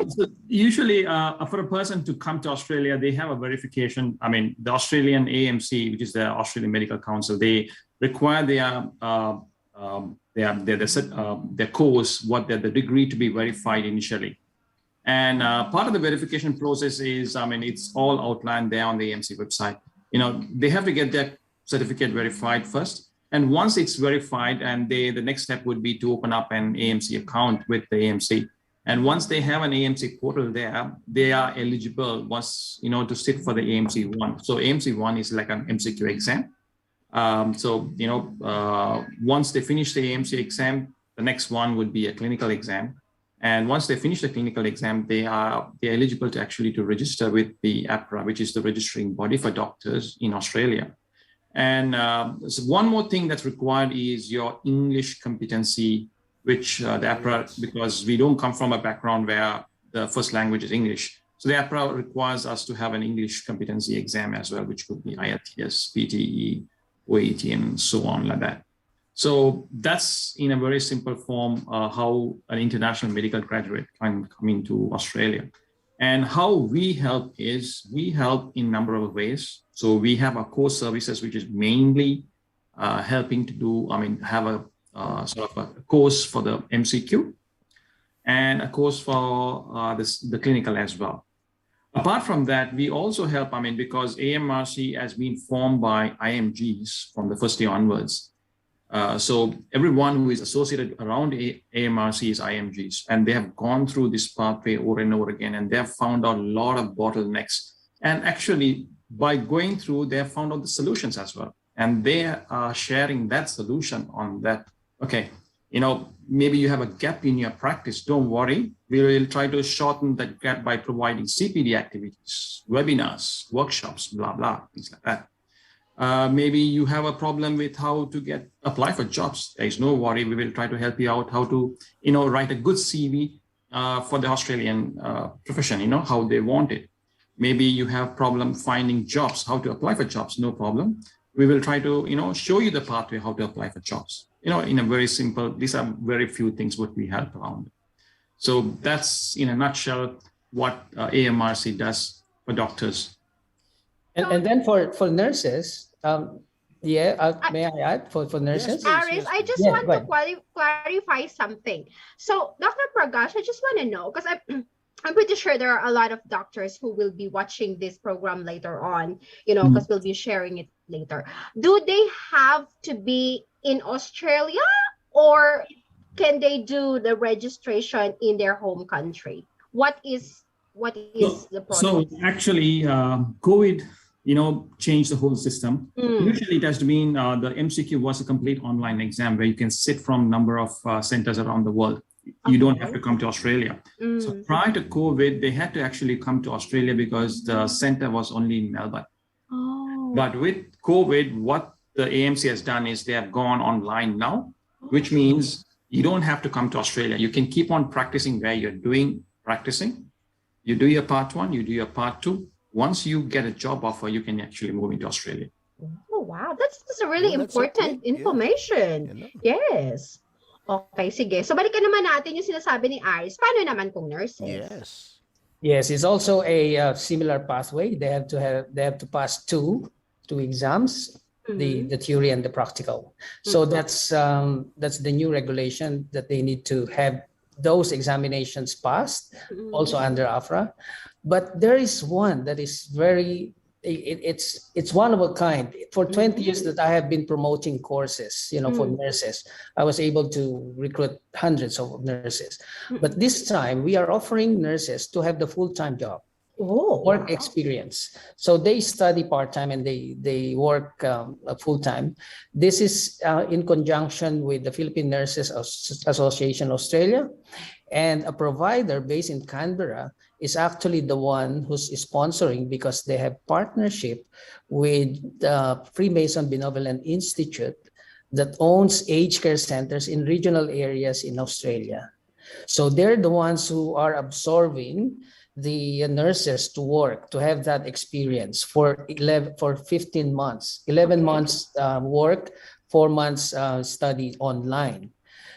Speaker 7: so usually for a person to come to Australia, they have a verification. I mean, the Australian AMC, which is the Australian Medical Council, they require their course, the degree to be verified initially. And part of the verification process is, it's all outlined there on the AMC website. They have to get their certificate verified first. And once it's verified, and the next step would be to open up an AMC account with the AMC. And once they have an AMC portal there, they are eligible to sit for the AMC 1. So AMC 1 is like an MCQ exam. Once they finish the AMC exam, the next one would be a clinical exam. And once they finish the clinical exam, they're eligible to register with the APRA, which is the registering body for doctors in Australia. And so one more thing that's required is your English competency, which the APRA, because we don't come from a background where the first language is English. So the APRA requires us to have an English competency exam as well, which could be IELTS, PTE, OET, and so on like that. So that's in a very simple form how an international medical graduate can come into Australia. And how we help is we help in a number of ways. So we have our core services, which is mainly helping to have a sort of a course for the MCQ and a course for the clinical as well. Apart from that, we also help, because AMRC has been formed by IMGs from the first year onwards. So everyone who is associated around AMRC is IMGs, and they have gone through this pathway over and over again, and they have found out a lot of bottlenecks. And actually, by going through, they have found out the solutions as well. And they are sharing that solution on that. Okay, maybe you have a gap in your practice. Don't worry. We will try to shorten that gap by providing CPD activities, webinars, workshops, blah, blah, things like that. Maybe you have a problem with how to apply for jobs. There is no worry. We will try to help you out how to, write a good CV for the Australian profession, how they want it. Maybe you have problem finding jobs, how to apply for jobs, no problem. We will try to, show you the pathway, how to apply for jobs. In a very simple, these are very few things what we help around. So that's in a nutshell what AMRC does for doctors.
Speaker 5: And then for nurses, may I add for nurses?
Speaker 2: Yes,
Speaker 3: Aris, I just
Speaker 5: Yeah,
Speaker 3: want
Speaker 5: go
Speaker 3: to clarify something. So, Dr. Prakash, I just want to know, because I'm pretty sure there are a lot of doctors who will be watching this program later on, because we'll be sharing it later. Do they have to be in Australia, or can they do the registration in their home country? What is the process?
Speaker 7: So actually, COVID, changed the whole system. Usually it has been, the MCQ was a complete online exam where you can sit from number of centers around the world. You don't have to come to Australia. So prior to COVID, they had to actually come to Australia because the center was only in Melbourne.
Speaker 3: Oh.
Speaker 7: But with COVID, what the AMC has done is they have gone online now, which means you don't have to come to Australia. You can keep on practicing where you're practicing. You do your part 1, you do your part 2. Once you get a job offer, you can actually move into Australia.
Speaker 3: Oh, wow. That's a really
Speaker 2: Well, that's so
Speaker 3: important
Speaker 2: quick, yeah.
Speaker 3: information. Yes. Okay, sige. So, balikan naman natin yung sinasabi ni Aris. Paano naman kung nurses?
Speaker 2: Yes.
Speaker 5: Yes, it's also a similar pathway. They have to pass two exams, the theory and the practical. So that's the new regulation that they need to have those examinations passed, also under AFRA. But there is one that is very, it's one of a kind. For 20 years that I have been promoting courses, for nurses, I was able to recruit hundreds of nurses. But this time we are offering nurses to have the full-time job. work experience. So they study part-time and they work full-time. This is in conjunction with the Philippine Nurses Association Australia, and a provider based in Canberra is actually the one who's sponsoring, because they have partnership with the Freemason Benevolent Institute that owns aged care centers in regional areas in Australia. So they're the ones who are absorbing the nurses to work, to have that experience for 15 months, 11 months work, 4 months study online.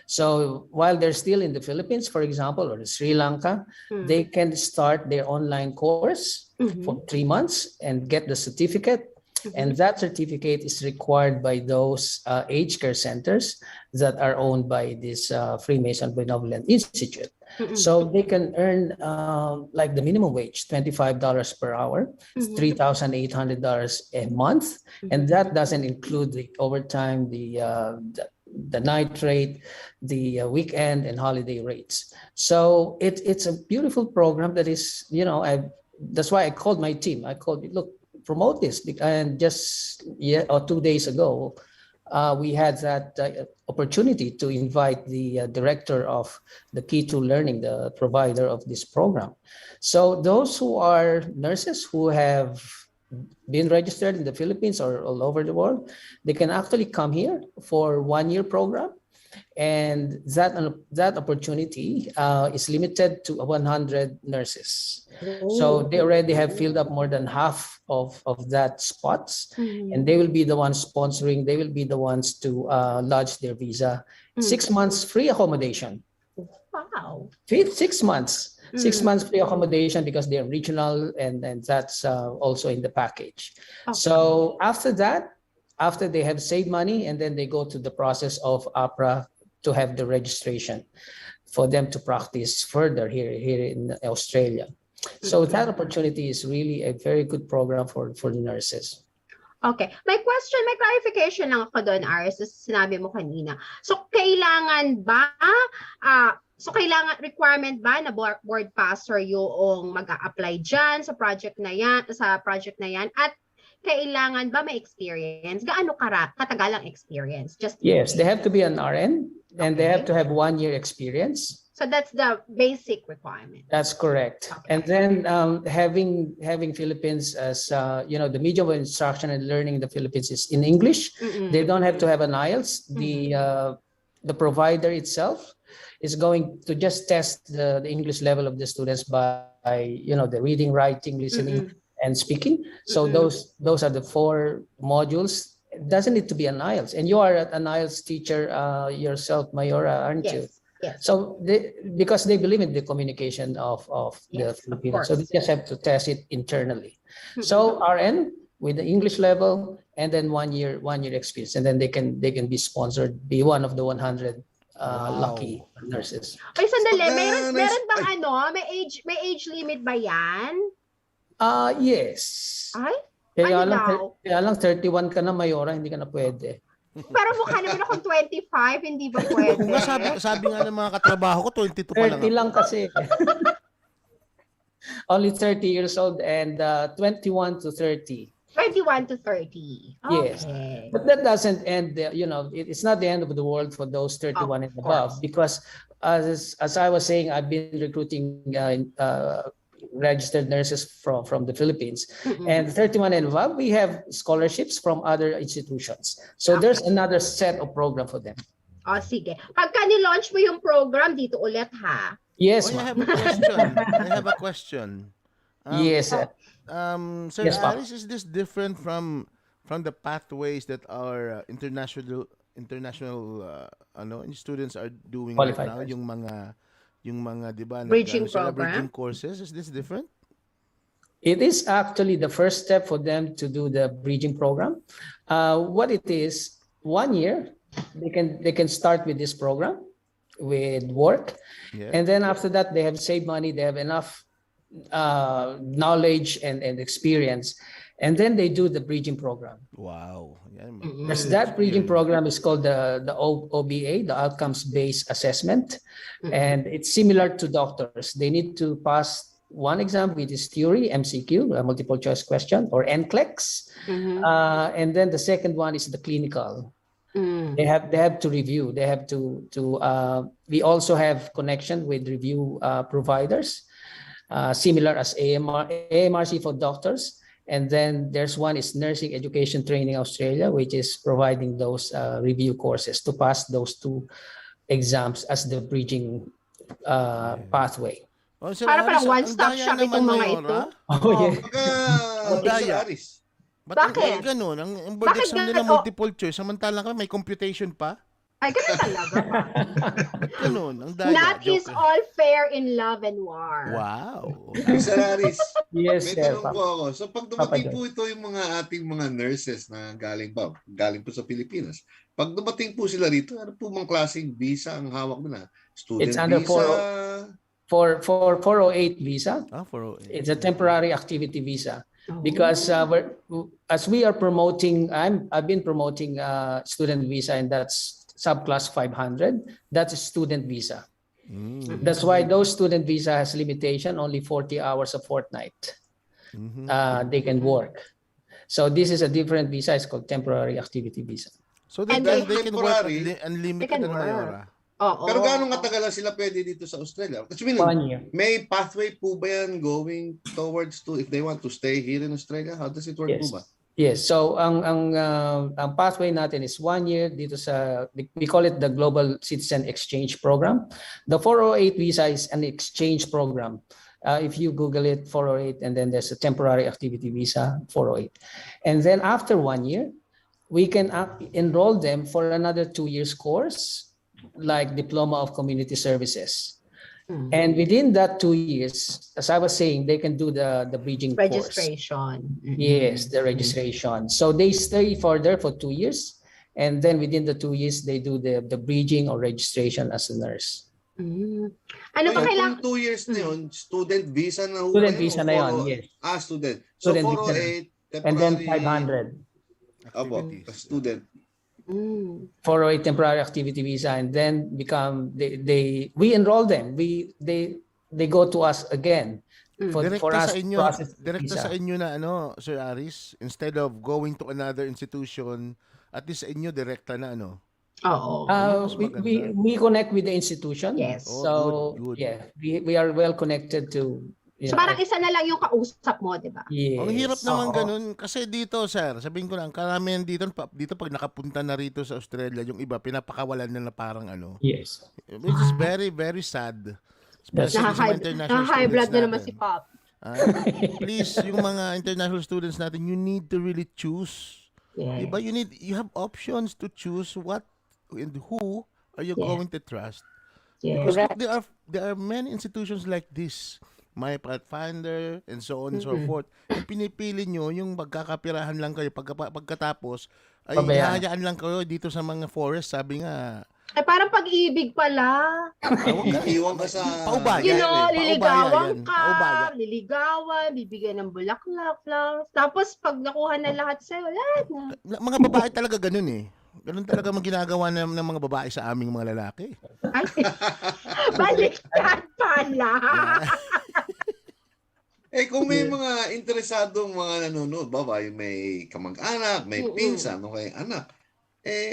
Speaker 5: So while they're still in the Philippines, for example, or Sri Lanka, they can start their online course for 3 months and get the certificate. And that certificate is required by those aged care centers that are owned by this Freemason Benevolent Institute. So they can earn like the minimum wage, $25 per hour, $3,800 a month. And that doesn't include the overtime, the night rate, the weekend and holiday rates. So it's a beautiful program that is, that's why I called my team. I called it, look, promote this. And just 2 days ago, we had that opportunity to invite the director of the Key to Learning, the provider of this program. So those who are nurses who have been registered in the Philippines or all over the world, they can actually come here for 1-year program. And that opportunity is limited to 100 nurses. So they already have filled up more than half of that spots, and they will be the ones sponsoring. They will be the ones to lodge their visa. 6 months free accommodation.
Speaker 3: Wow.
Speaker 5: 6 months. 6 months free accommodation because they're regional, and that's also in the package.
Speaker 3: Okay.
Speaker 5: So after that, after they have saved money, and then they go to the process of APRA to have the registration for them to practice further here in Australia. So that opportunity is really a very good program for the nurses.
Speaker 3: Okay. May clarification lang ako doon, Aris, sa sinabi mo kanina. So, kailangan requirement ba na board passer yung mag-a-apply dyan sa project na yan, at kailangan ba may experience? Gaano katagal ang experience?
Speaker 5: Yes, they have to be an RN, and they have to have 1-year experience.
Speaker 3: So that's the basic requirement.
Speaker 5: That's correct.
Speaker 3: Okay.
Speaker 5: And then having Philippines as the medium of instruction and learning in the Philippines is in English. They don't have to have an IELTS. The provider itself is going to just test the English level of the students by the reading, writing, listening, and speaking. So those are the 4 modules. It doesn't need to be an IELTS. And you are an IELTS teacher yourself, Mayora, aren't you?
Speaker 3: Yes.
Speaker 5: So because they believe in the communication of the Filipinos, so they just have to test it internally. So RN with the English level, and then 1 year experience, and then they can be sponsored, be one of the 100 lucky nurses.
Speaker 3: Ay, sandali, meron bang may age limit ba yan?
Speaker 5: Yes.
Speaker 3: Ay?
Speaker 5: Kaya
Speaker 3: Ano
Speaker 5: lang 31 ka na, Mayora, hindi ka na pwede.
Speaker 3: Pero mukha naman akong 25, hindi ba pwede?
Speaker 2: Kung nga sabi nga ng mga katrabaho ko, 22 pa lang.
Speaker 5: 30 lang kasi. Only 30 years old and 21 to 30.
Speaker 3: 21 to 30. Okay.
Speaker 5: Yes. But that doesn't end, it's not the end of the world for those 31 and above, because as I was saying, I've been recruiting registered nurses from the Philippines, and 31 and above, we have scholarships from other institutions. So there's another set of program for them.
Speaker 3: O, sige. Pagka ni-launch mo yung program, dito ulit, ha?
Speaker 5: Yes,
Speaker 2: I
Speaker 5: ma'am.
Speaker 2: have a question.
Speaker 5: Yes, sir.
Speaker 2: Sir
Speaker 5: Yes, ma'am.
Speaker 2: Aris, is this different from the pathways that our international students are doing
Speaker 5: Qualified
Speaker 2: right now? Yung mga di ba,
Speaker 3: Bridging
Speaker 2: sila
Speaker 3: program?
Speaker 2: bridging courses, is this different?
Speaker 5: It is actually the first step for them to do the bridging program. What it is, 1 year, they can start with this program, with work, and then after that, they have saved money, they have enough knowledge and experience, and then they do the bridging program.
Speaker 2: Wow.
Speaker 5: Because that bridging program is called the OBA, the Outcomes Based Assessment, and it's similar to doctors. They need to pass one exam, which is theory, MCQ, a multiple choice question, or NCLEX. And then the second one is the clinical. They have to review. They have to we also have connection with review providers, similar as AMRC for doctors. And then there's one is Nursing Education Training Australia, which is providing those review courses to pass those two exams as the bridging pathway.
Speaker 2: Oh, Sir
Speaker 3: Para
Speaker 2: Aris,
Speaker 3: palang one-stop
Speaker 2: ang daya
Speaker 3: shop
Speaker 2: naman,
Speaker 3: itong mga
Speaker 2: Mayora.
Speaker 3: ito.
Speaker 5: Oh, yeah.
Speaker 2: Ang
Speaker 4: Sir
Speaker 2: daya.
Speaker 4: Aris.
Speaker 2: Ba't
Speaker 3: Bakit?
Speaker 2: ang ganun? Ang board
Speaker 3: Bakit
Speaker 2: exam nila
Speaker 3: ganun?
Speaker 2: multiple choice, samantalang kami may computation pa.
Speaker 3: Ay, ganun talaga.
Speaker 2: Ba't ganun? Ang daya.
Speaker 3: Not is
Speaker 2: Joke.
Speaker 3: all fair in love and war.
Speaker 2: Wow.
Speaker 4: Sir Aris,
Speaker 5: Yes,
Speaker 4: may
Speaker 5: sir.
Speaker 4: tanong po ako. So pag dumating
Speaker 5: Papa
Speaker 4: po ito yung mga ating mga nurses na galing po sa Pilipinas. Pag dumating po sila rito, ano po mga klaseng visa ang hawak nila? Student
Speaker 5: It's under
Speaker 4: visa?
Speaker 5: For 408 visa,
Speaker 2: 408.
Speaker 5: it's a temporary activity visa. Because as we are promoting, I've been promoting student visa, and that's subclass 500. That's a student visa. That's why those student visa has limitation, only 40 hours a fortnight. They can work. So this is a different visa. It's called temporary activity visa.
Speaker 2: So they,
Speaker 3: And
Speaker 2: they,
Speaker 3: they-
Speaker 2: can work
Speaker 4: temporary,
Speaker 2: unlimited
Speaker 3: they can
Speaker 2: ano,
Speaker 3: work.
Speaker 2: Mayora?
Speaker 3: Oo.
Speaker 4: Pero gaano katagal sila pwede dito sa Australia? Kasi
Speaker 5: 1 year.
Speaker 4: may pathway po ba yan going towards to if they want to stay here in Australia? How does it work
Speaker 5: Yes.
Speaker 4: po ba?
Speaker 5: Yes. So ang pathway natin is 1 year dito sa, we call it the Global Citizen Exchange Program. The 408 visa is an exchange program. If you Google it, 408, and then there's a temporary activity visa, 408. And then after 1 year, we can enroll them for another 2 years course, like Diploma of Community Services. And within that 2 years, as I was saying, they can do the bridging course.
Speaker 3: Registration.
Speaker 5: Yes, the registration. So they stay further for 2 years, and then within the 2 years, they do the bridging or registration as a nurse.
Speaker 3: Ano
Speaker 4: So,
Speaker 3: ba
Speaker 4: kung
Speaker 3: kailangan?
Speaker 4: 2 years na yun, student visa na ho
Speaker 5: Student
Speaker 4: ba yun?
Speaker 5: visa
Speaker 4: O
Speaker 5: na yun,
Speaker 4: 408?
Speaker 5: yes.
Speaker 4: Student. So
Speaker 5: Student visa.
Speaker 4: 408,
Speaker 5: And then
Speaker 4: temporary.
Speaker 5: 500.
Speaker 4: Opo,
Speaker 2: Activities.
Speaker 4: student.
Speaker 5: 408 temporary activity visa, and then we enroll them. They go to us again for
Speaker 2: Direkta
Speaker 5: us
Speaker 2: sa inyo,
Speaker 5: process the
Speaker 2: direkta
Speaker 5: visa.
Speaker 2: sa inyo na ano, Sir Aris, instead of going to another institution, at least sa inyo direkta na ano.
Speaker 3: Oo.
Speaker 2: Mas maganda.
Speaker 5: We connect with the institution.
Speaker 3: Yes.
Speaker 2: Oh,
Speaker 5: So
Speaker 2: good.
Speaker 5: yeah, we are well connected to.
Speaker 3: So parang isa na lang yung kausap mo, di ba?
Speaker 5: Yes.
Speaker 2: Ang hirap naman
Speaker 5: Oo.
Speaker 2: ganun. Kasi dito, sir, sabihin ko lang, karamihan dito pag nakapunta na rito sa Australia, yung iba, pinapakawalan na parang ano.
Speaker 5: Yes.
Speaker 2: Which is very, very sad. Especially sa mga international
Speaker 3: Na-high blood
Speaker 2: students
Speaker 3: na naman si
Speaker 2: natin.
Speaker 3: Pop.
Speaker 2: Please, yung mga international students natin, you need to really choose.
Speaker 3: Yes.
Speaker 2: Diba? You have options to choose what and who are you
Speaker 3: Yes.
Speaker 2: going to trust.
Speaker 3: Yes.
Speaker 2: Because look, there are many institutions like this, my PATHFINDER, and so on and so forth. Yung pinipili nyo, yung magkakapirahan lang kayo pagkatapos, ay
Speaker 5: Pabayaan.
Speaker 2: hahayaan lang kayo dito sa mga forest, sabi nga.
Speaker 3: Ay, parang pag-ibig pala.
Speaker 4: Iiwan ka sa...
Speaker 2: Paubaya.
Speaker 3: You know,
Speaker 2: Paubaya
Speaker 3: liligawan
Speaker 2: yan.
Speaker 3: ka,
Speaker 2: Paubaya.
Speaker 3: liligawan, bibigyan ng bulaklak, flowers. Tapos pag nakuha na lahat sa'yo, lahat na.
Speaker 2: Mga babae talaga ganun eh. Ganun talaga ang ginagawa ng mga babae sa aming mga lalaki.
Speaker 3: Ay, baliktad pala.
Speaker 4: Kung may mga interesadong mga nanonood, babae, may kamag-anak, may pinsan, okay, anak.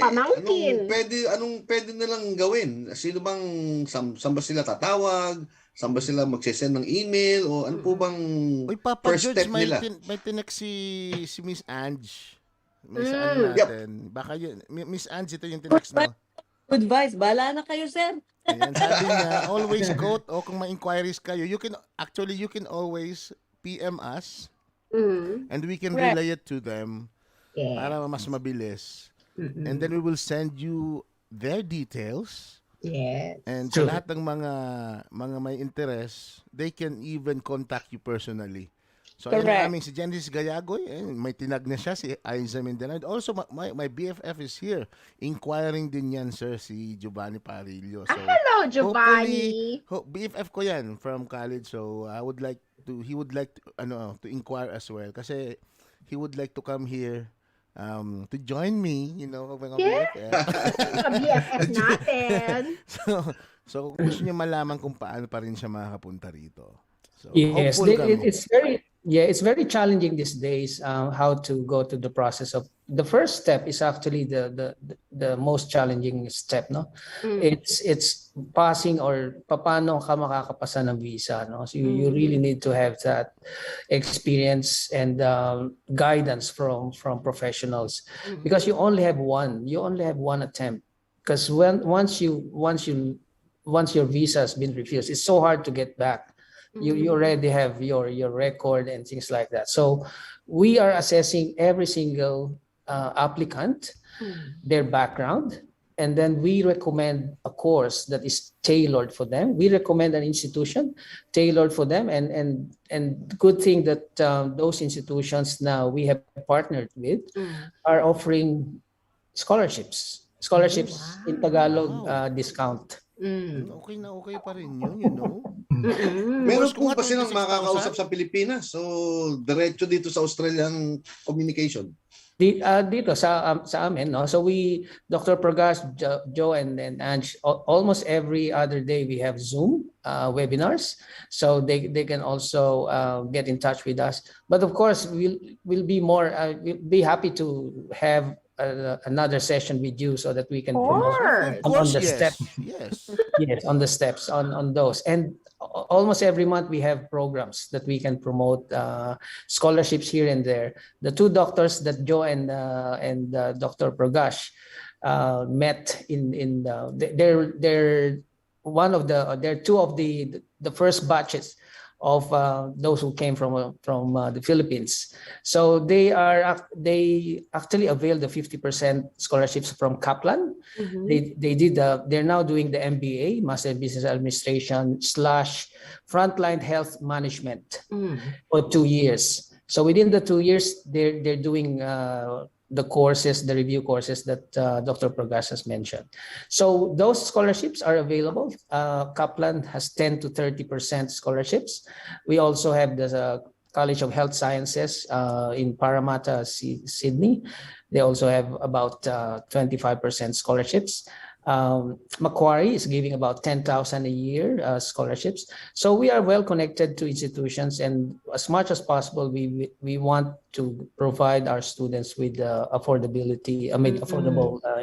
Speaker 3: Pamangkin.
Speaker 4: Anong pwede nilang gawin? Sino bang, saan ba sila tatawag? Saan ba sila magsisend ng email? O ano po bang
Speaker 2: Uy, Papa
Speaker 4: first
Speaker 2: George,
Speaker 4: step nila?
Speaker 2: may tinek si Miss Ange. May sa ano natin. Baka yun, Miss Ange, ito yung tinext mo.
Speaker 8: Good advice. Bahala na kayo, sir.
Speaker 2: Ayan, sabi niya, always quote, o kung may inquiries kayo, you can always PM us and we can
Speaker 8: Correct.
Speaker 2: relay it to them para mas mabilis. And then we will send you their details.
Speaker 3: Yes.
Speaker 2: And sa lahat ng mga may interest, they can even contact you personally. So, ayun
Speaker 8: Correct.
Speaker 2: namin si Genesis Gayagoy, may tinag na siya, si Aiza Mindanao. Also, my BFF is here. Inquiring din yan, sir, si Giovanni Parillo. So,
Speaker 3: Hello, Giovanni.
Speaker 2: BFF ko yan from college. So, he would like to inquire as well. Kasi he would like to come here to join me, mga
Speaker 3: Yeah.
Speaker 2: BFF.
Speaker 3: Sa BFF natin.
Speaker 2: So kung gusto niyo malaman kung paano pa rin siya makakapunta rito. So,
Speaker 5: Yes,
Speaker 2: hopeful ka mo.
Speaker 5: it's very challenging these days how to go to the process of the first step is actually the most challenging step, no? It's passing or paano ka makakapasa ng visa, no? So you really need to have that experience and guidance from professionals because you only have one attempt because once your visa has been refused, it's so hard to get back. You already have your record and things like that. So we are assessing every single applicant, their background, and then we recommend a course that is tailored for them. We recommend an institution tailored for them, and good thing that those institutions now we have partnered with are offering scholarships in Tagalog
Speaker 2: Wow.
Speaker 5: discount.
Speaker 2: Okay na okay pa rin yun, you know?
Speaker 4: Meron
Speaker 2: Boss, kung
Speaker 4: po ba silang
Speaker 2: 26,000?
Speaker 4: makakausap sa Pilipinas? So, diretso dito sa Australian communication.
Speaker 5: Dito sa amin, no? So Dr. Prakash, Joe, and Ange, almost every other day we have Zoom webinars, so they can also get in touch with us. But of course, we'll be happy to have another session with you so that we can promote
Speaker 2: Of course,
Speaker 5: on the
Speaker 2: yes.
Speaker 5: steps.
Speaker 2: Yes.
Speaker 5: Yes, on the steps on those. And almost every month we have programs that we can promote scholarships here and there. The two doctors that Joe and Dr. Prakash met they're two of the first batches of those who came from the Philippines. So they actually availed the 50% scholarships from Kaplan. They're now doing the MBA, Master of Business Administration / Frontline Health Management for 2 years. So within the 2 years, they're doing the review courses that Dr. Prakash has mentioned. So those scholarships are available. Kaplan has 10 to 30% scholarships. We also have the College of Health Sciences in Parramatta, Sydney. They also have about 25% scholarships. Macquarie is giving about 10,000 a year scholarships. So we are well connected to institutions, and as much as possible, we want to provide our students with affordable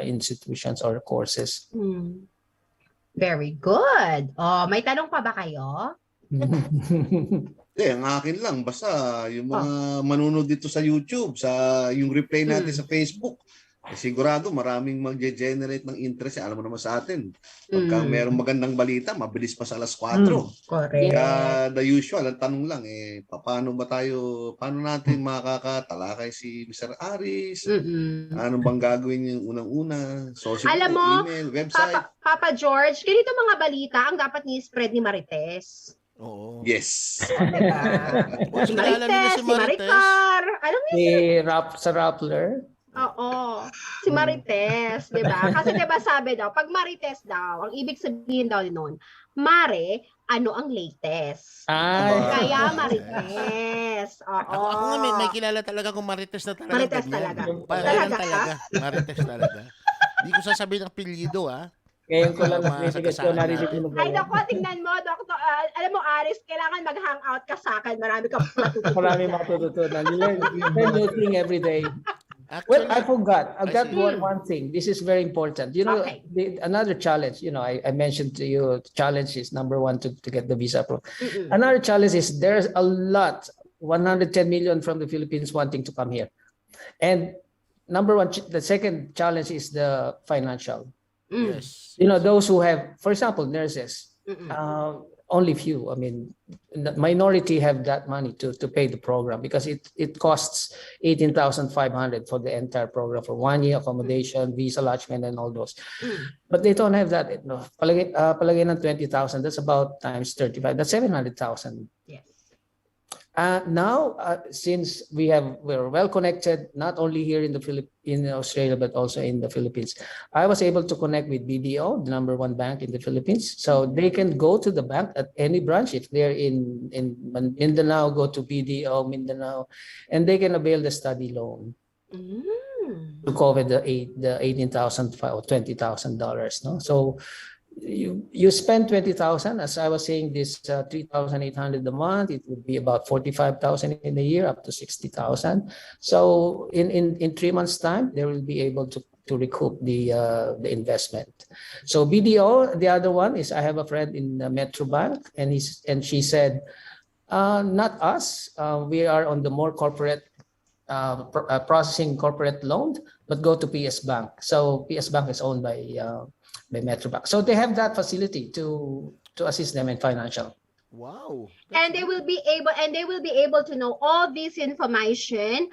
Speaker 5: institutions or courses.
Speaker 3: Very good. Oh, may tanong pa ba kayo?
Speaker 4: Ang akin lang, basta yung mga manunod dito sa YouTube, yung replay natin sa Facebook, sigurado maraming mag-generate ng interest. Alam mo naman sa atin, pagka mayroong magandang balita, mabilis pa sa alas 4.
Speaker 3: Correct.
Speaker 4: Kaya the usual, ang tanong lang, paano natin makakatalakay si Mr. Aris? Ano bang gagawin yung unang-una? Social,
Speaker 3: Alam mo,
Speaker 4: email, website?
Speaker 3: Papa George, ganito mga balita ang dapat ni-spread ni Marites.
Speaker 2: Oo.
Speaker 4: Yes.
Speaker 2: Boss, kilala nila si
Speaker 3: Si Maricar. Alam niyo
Speaker 5: Sa Rappler.
Speaker 3: Oo. Si Marites, 'di ba? Kasi 'di ba sabi daw, pag Marites daw, ang ibig sabihin daw noon, Mare, ano ang latest? Kaya Marites. Oo.
Speaker 2: Ako nga may kilala talaga kung Marites na talaga.
Speaker 3: Marites talaga.
Speaker 2: Talaga. Marites talaga. Hindi ko sasabihin ng apelyido,
Speaker 5: Ngayon ko lang narinig mo.
Speaker 3: Ay, naku, tingnan mo, Doktor. Alam mo, Aris, kailangan mag-hangout ka sa akin. Marami ka matututunan.
Speaker 5: Marami matututunan. You learn new thing every day.
Speaker 2: Actually,
Speaker 5: Well, I forgot. I got one thing. This is very important. You know, another challenge, I mentioned to you, challenge is number one to get the visa approved. Another challenge is there's a lot, 110 million from the Philippines wanting to come here. And number one, the second challenge is the financial.
Speaker 2: yes.
Speaker 5: Those who have, for example, nurses, only few. I mean, the minority have that money to pay the program because it costs 18,500 for the entire program for 1 year accommodation, visa lodgement, and all those. But they don't have that. Palagay ng 20,000. That's about times 35. That's 700,000.
Speaker 3: Yes.
Speaker 5: Now, since we're well connected, not only here in Australia, but also in the Philippines, I was able to connect with BDO, the number one bank in the Philippines. So they can go to the bank at any branch. If they're in Mindanao, go to BDO Mindanao, and they can avail the study loan to cover the $18,000 or $20,000. No, so you spend 20,000, as I was saying, this 3,800 a month, it would be about 45,000 in a year, up to 60,000. So in 3 months time, they will be able to recoup the investment. So BDO, the other one is, I have a friend in Metro Bank, and she said, not us, we are on the more corporate processing corporate loan, but go to PS Bank. So PS Bank is owned by Metro Bank. So they have that facility to assist them in financial.
Speaker 2: Wow.
Speaker 3: And they will be able to know all this information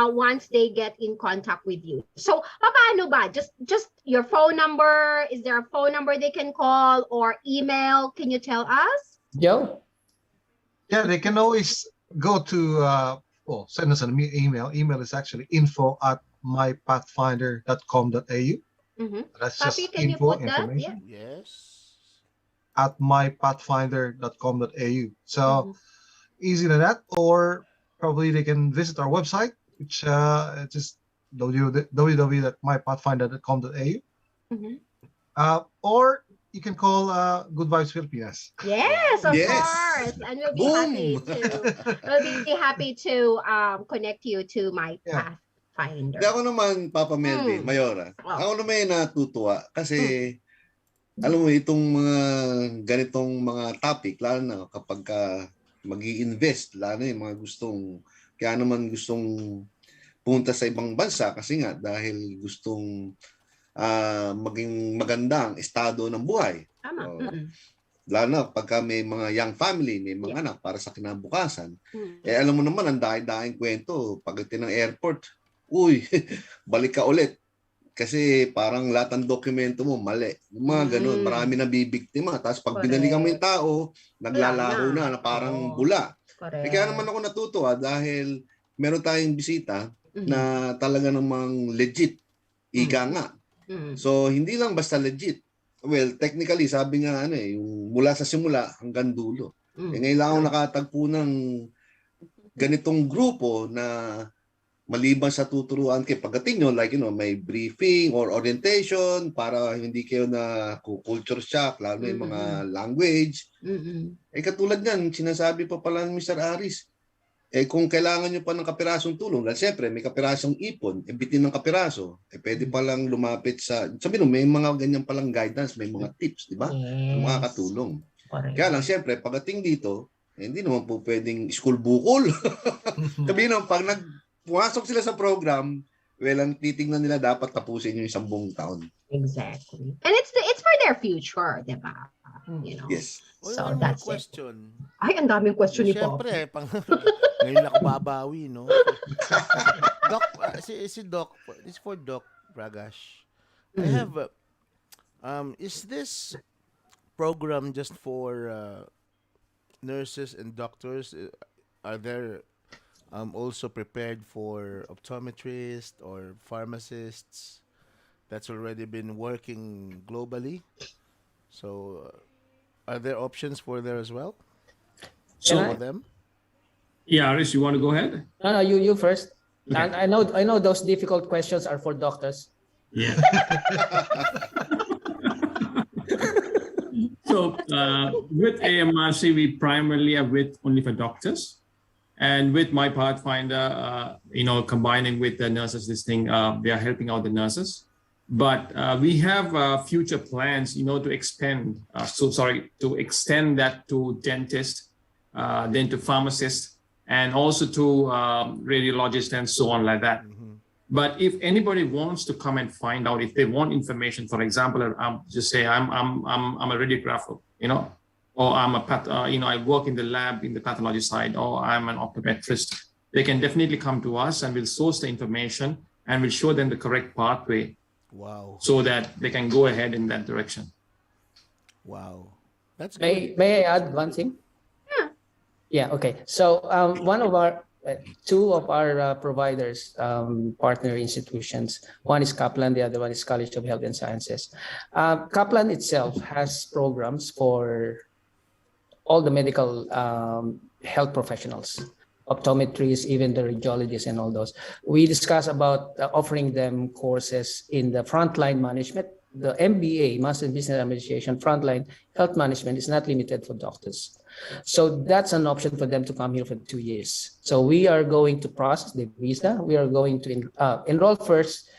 Speaker 3: once they get in contact with you. So paano ba? Just your phone number? Is there a phone number they can call, or email? Can you tell us?
Speaker 5: Joe?
Speaker 6: Yeah, they can always go to send us an email. Email is actually info@mypathfinder.com.au. That's
Speaker 3: Papi,
Speaker 6: just
Speaker 3: can you
Speaker 6: info
Speaker 3: put that?
Speaker 6: information
Speaker 2: Yes.
Speaker 6: at mypathfinder.com.au. So easy than that, or probably they can visit our website, which it's just www.mypathfinder.com.au. Or you can call Good Vibes Pilipinas.
Speaker 3: Yes, of
Speaker 4: Yes.
Speaker 3: course. And we'll be happy to connect you to my Pathfinder.
Speaker 4: Ako naman, Papa Melvin, Mayora, ako naman natutuwa kasi alam mo itong mga ganitong mga topic, lalo na kapag mag-i-invest, lalo na yung mga kaya naman gustong punta sa ibang bansa kasi nga dahil gustong maging magandang estado ng buhay.
Speaker 3: Tama.
Speaker 4: Lalo na pagka may mga young family, may mga anak para sa kinabukasan. Alam mo naman, ang daing kwento, pagdating ng airport, uy, balik ka ulit. Kasi parang lahat ng dokumento mo, mali. Yung mga ganun, marami na bibiktima. Tapos pag binalikan mo yung tao, naglalaho na parang bula. Kaya naman ako natutuwa dahil meron tayong bisita na talaga namang legit. Ika nga. So, hindi lang basta legit. Well, technically, sabi nga, yung mula sa simula hanggang dulo. Ngayon lang ako nakatagpo ng ganitong grupo na maliban sa tuturuan kayo, pagdating nyo, like, may briefing or orientation para hindi kayo na culture shock, lalo na yung mga language. Katulad yan, sinasabi pa pala ni Mr. Aris, kung kailangan nyo pa ng kapirasong tulong, dahil siyempre may kapirasong ipon, bitin ng kapiraso, pwede palang lumapit sabi nyo, may mga ganyan palang guidance, may mga tips, di ba? Mga katulong. Kaya lang, siyempre, pagdating dito, hindi naman po pwedeng school bukol. Sabihin nyo, pag pumasok sila sa program, well, ang titingnan nila dapat tapusin yung 10 taon.
Speaker 3: Exactly. And it's for their future, di ba?
Speaker 4: Yes.
Speaker 3: So that's
Speaker 2: question.
Speaker 3: Ay, ang daming question ni Pop.
Speaker 2: Siyempre, ngayon ako babawi, no? Doc, si Doc, this is for Doc Bragash. I have, is this program just for nurses and doctors? Are there also prepared for optometrists or pharmacists that's already been working globally? So, are there options for there as well?
Speaker 7: So,
Speaker 2: for them?
Speaker 7: Yeah, Aris, you want to go ahead?
Speaker 5: No, you first.
Speaker 7: Okay.
Speaker 5: And I know those difficult questions are for doctors.
Speaker 7: Yeah. So with AMRC, we primarily are only for doctors. And with my Pathfinder, combining with the nurses, they are helping out the nurses. But we have future plans, to extend that to dentists, then to pharmacists, and also to radiologists and so on like that. But if anybody wants to come and find out, if they want information, for example, just say I'm a radiographer, or I'm a I work in the lab in the pathology side, or I'm an optometrist, they can definitely come to us and we'll source the information and we'll show them the correct pathway.
Speaker 2: Wow.
Speaker 7: So that they can go ahead in that direction.
Speaker 2: Wow. That's good.
Speaker 5: May I add one thing? Yeah, okay. So two of our providers, partner institutions, one is Kaplan, the other one is College of Health and Sciences. Kaplan itself has programs for all the medical health professionals, optometrists, even the radiologists and all those. We discuss about offering them courses in the frontline management the MBA, Master in Business Administration, frontline health management is not limited for doctors. So that's an option for them to come here for 2 years. So we are going to process the visa. We are going to enroll first.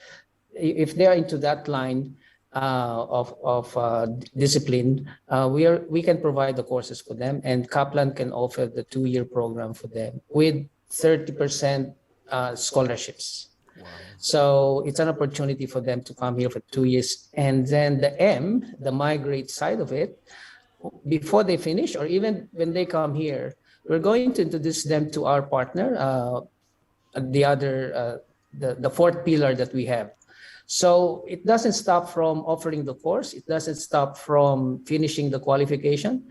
Speaker 5: If they are into that line of discipline, we can provide the courses for them, and Kaplan can offer the 2-year program for them with 30% scholarships.
Speaker 2: Wow.
Speaker 5: So it's an opportunity for them to come here for 2 years. And then the M, the migrate side of it, before they finish or even when they come here, we're going to introduce them to our partner, the fourth pillar that we have. So it doesn't stop from offering the course. It doesn't stop from finishing the qualification.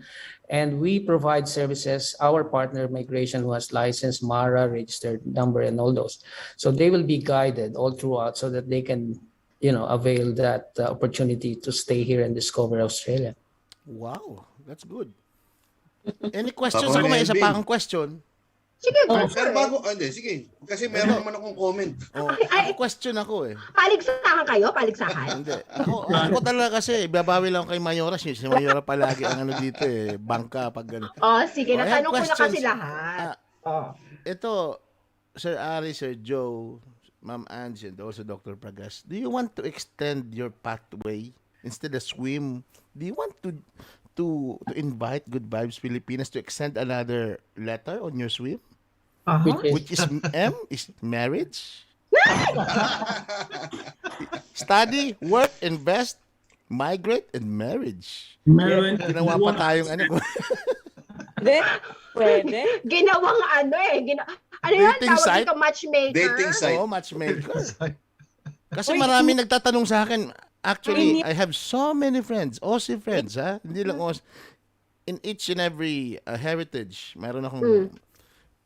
Speaker 5: And we provide services, our partner migration who has license, MARA, registered number, and all those. So they will be guided all throughout so that they can, avail that opportunity to stay here and discover Australia.
Speaker 2: Wow, that's good. Any questions?
Speaker 4: Papa
Speaker 2: Ako may isa
Speaker 4: Melvin.
Speaker 2: pa akong question.
Speaker 3: Sige, go for
Speaker 4: Pero
Speaker 3: it.
Speaker 4: bago, hindi, sige. Kasi meron naman akong comment.
Speaker 2: Oh,
Speaker 3: Ay,
Speaker 2: ako question ako eh.
Speaker 3: Paligsahan kayo? Paligsahan?
Speaker 2: Hindi. Ako talaga kasi, babawi lang kay Mayora. Si Mayora palagi ang dito eh. Bangka pag gano'n.
Speaker 3: Oh, sige.
Speaker 2: Oh, I have
Speaker 3: Natanong ko na kasi
Speaker 2: questions.
Speaker 3: lahat. Oh.
Speaker 2: Ito, Sir Ari, Sir Joe, Ma'am Angie, and also Dr. Pragas, do you want to extend your pathway instead of swim? Do you want to invite Good Vibes Pilipinas to extend another letter on your swim? Which is M? Is marriage? Study, work, invest, migrate, and marriage.
Speaker 7: Meron,
Speaker 2: Ginawa pa tayong
Speaker 8: Pwede.
Speaker 3: Ginawang ano yan?
Speaker 2: Dating
Speaker 3: Tawag
Speaker 2: site?
Speaker 3: dito matchmaker?
Speaker 4: Dating site.
Speaker 2: Oo, matchmaker. Kasi marami nagtatanong sa akin. Actually, I have so many friends, Aussie friends, ha? Hindi lang Aussie. In each and every heritage, mayroon akong,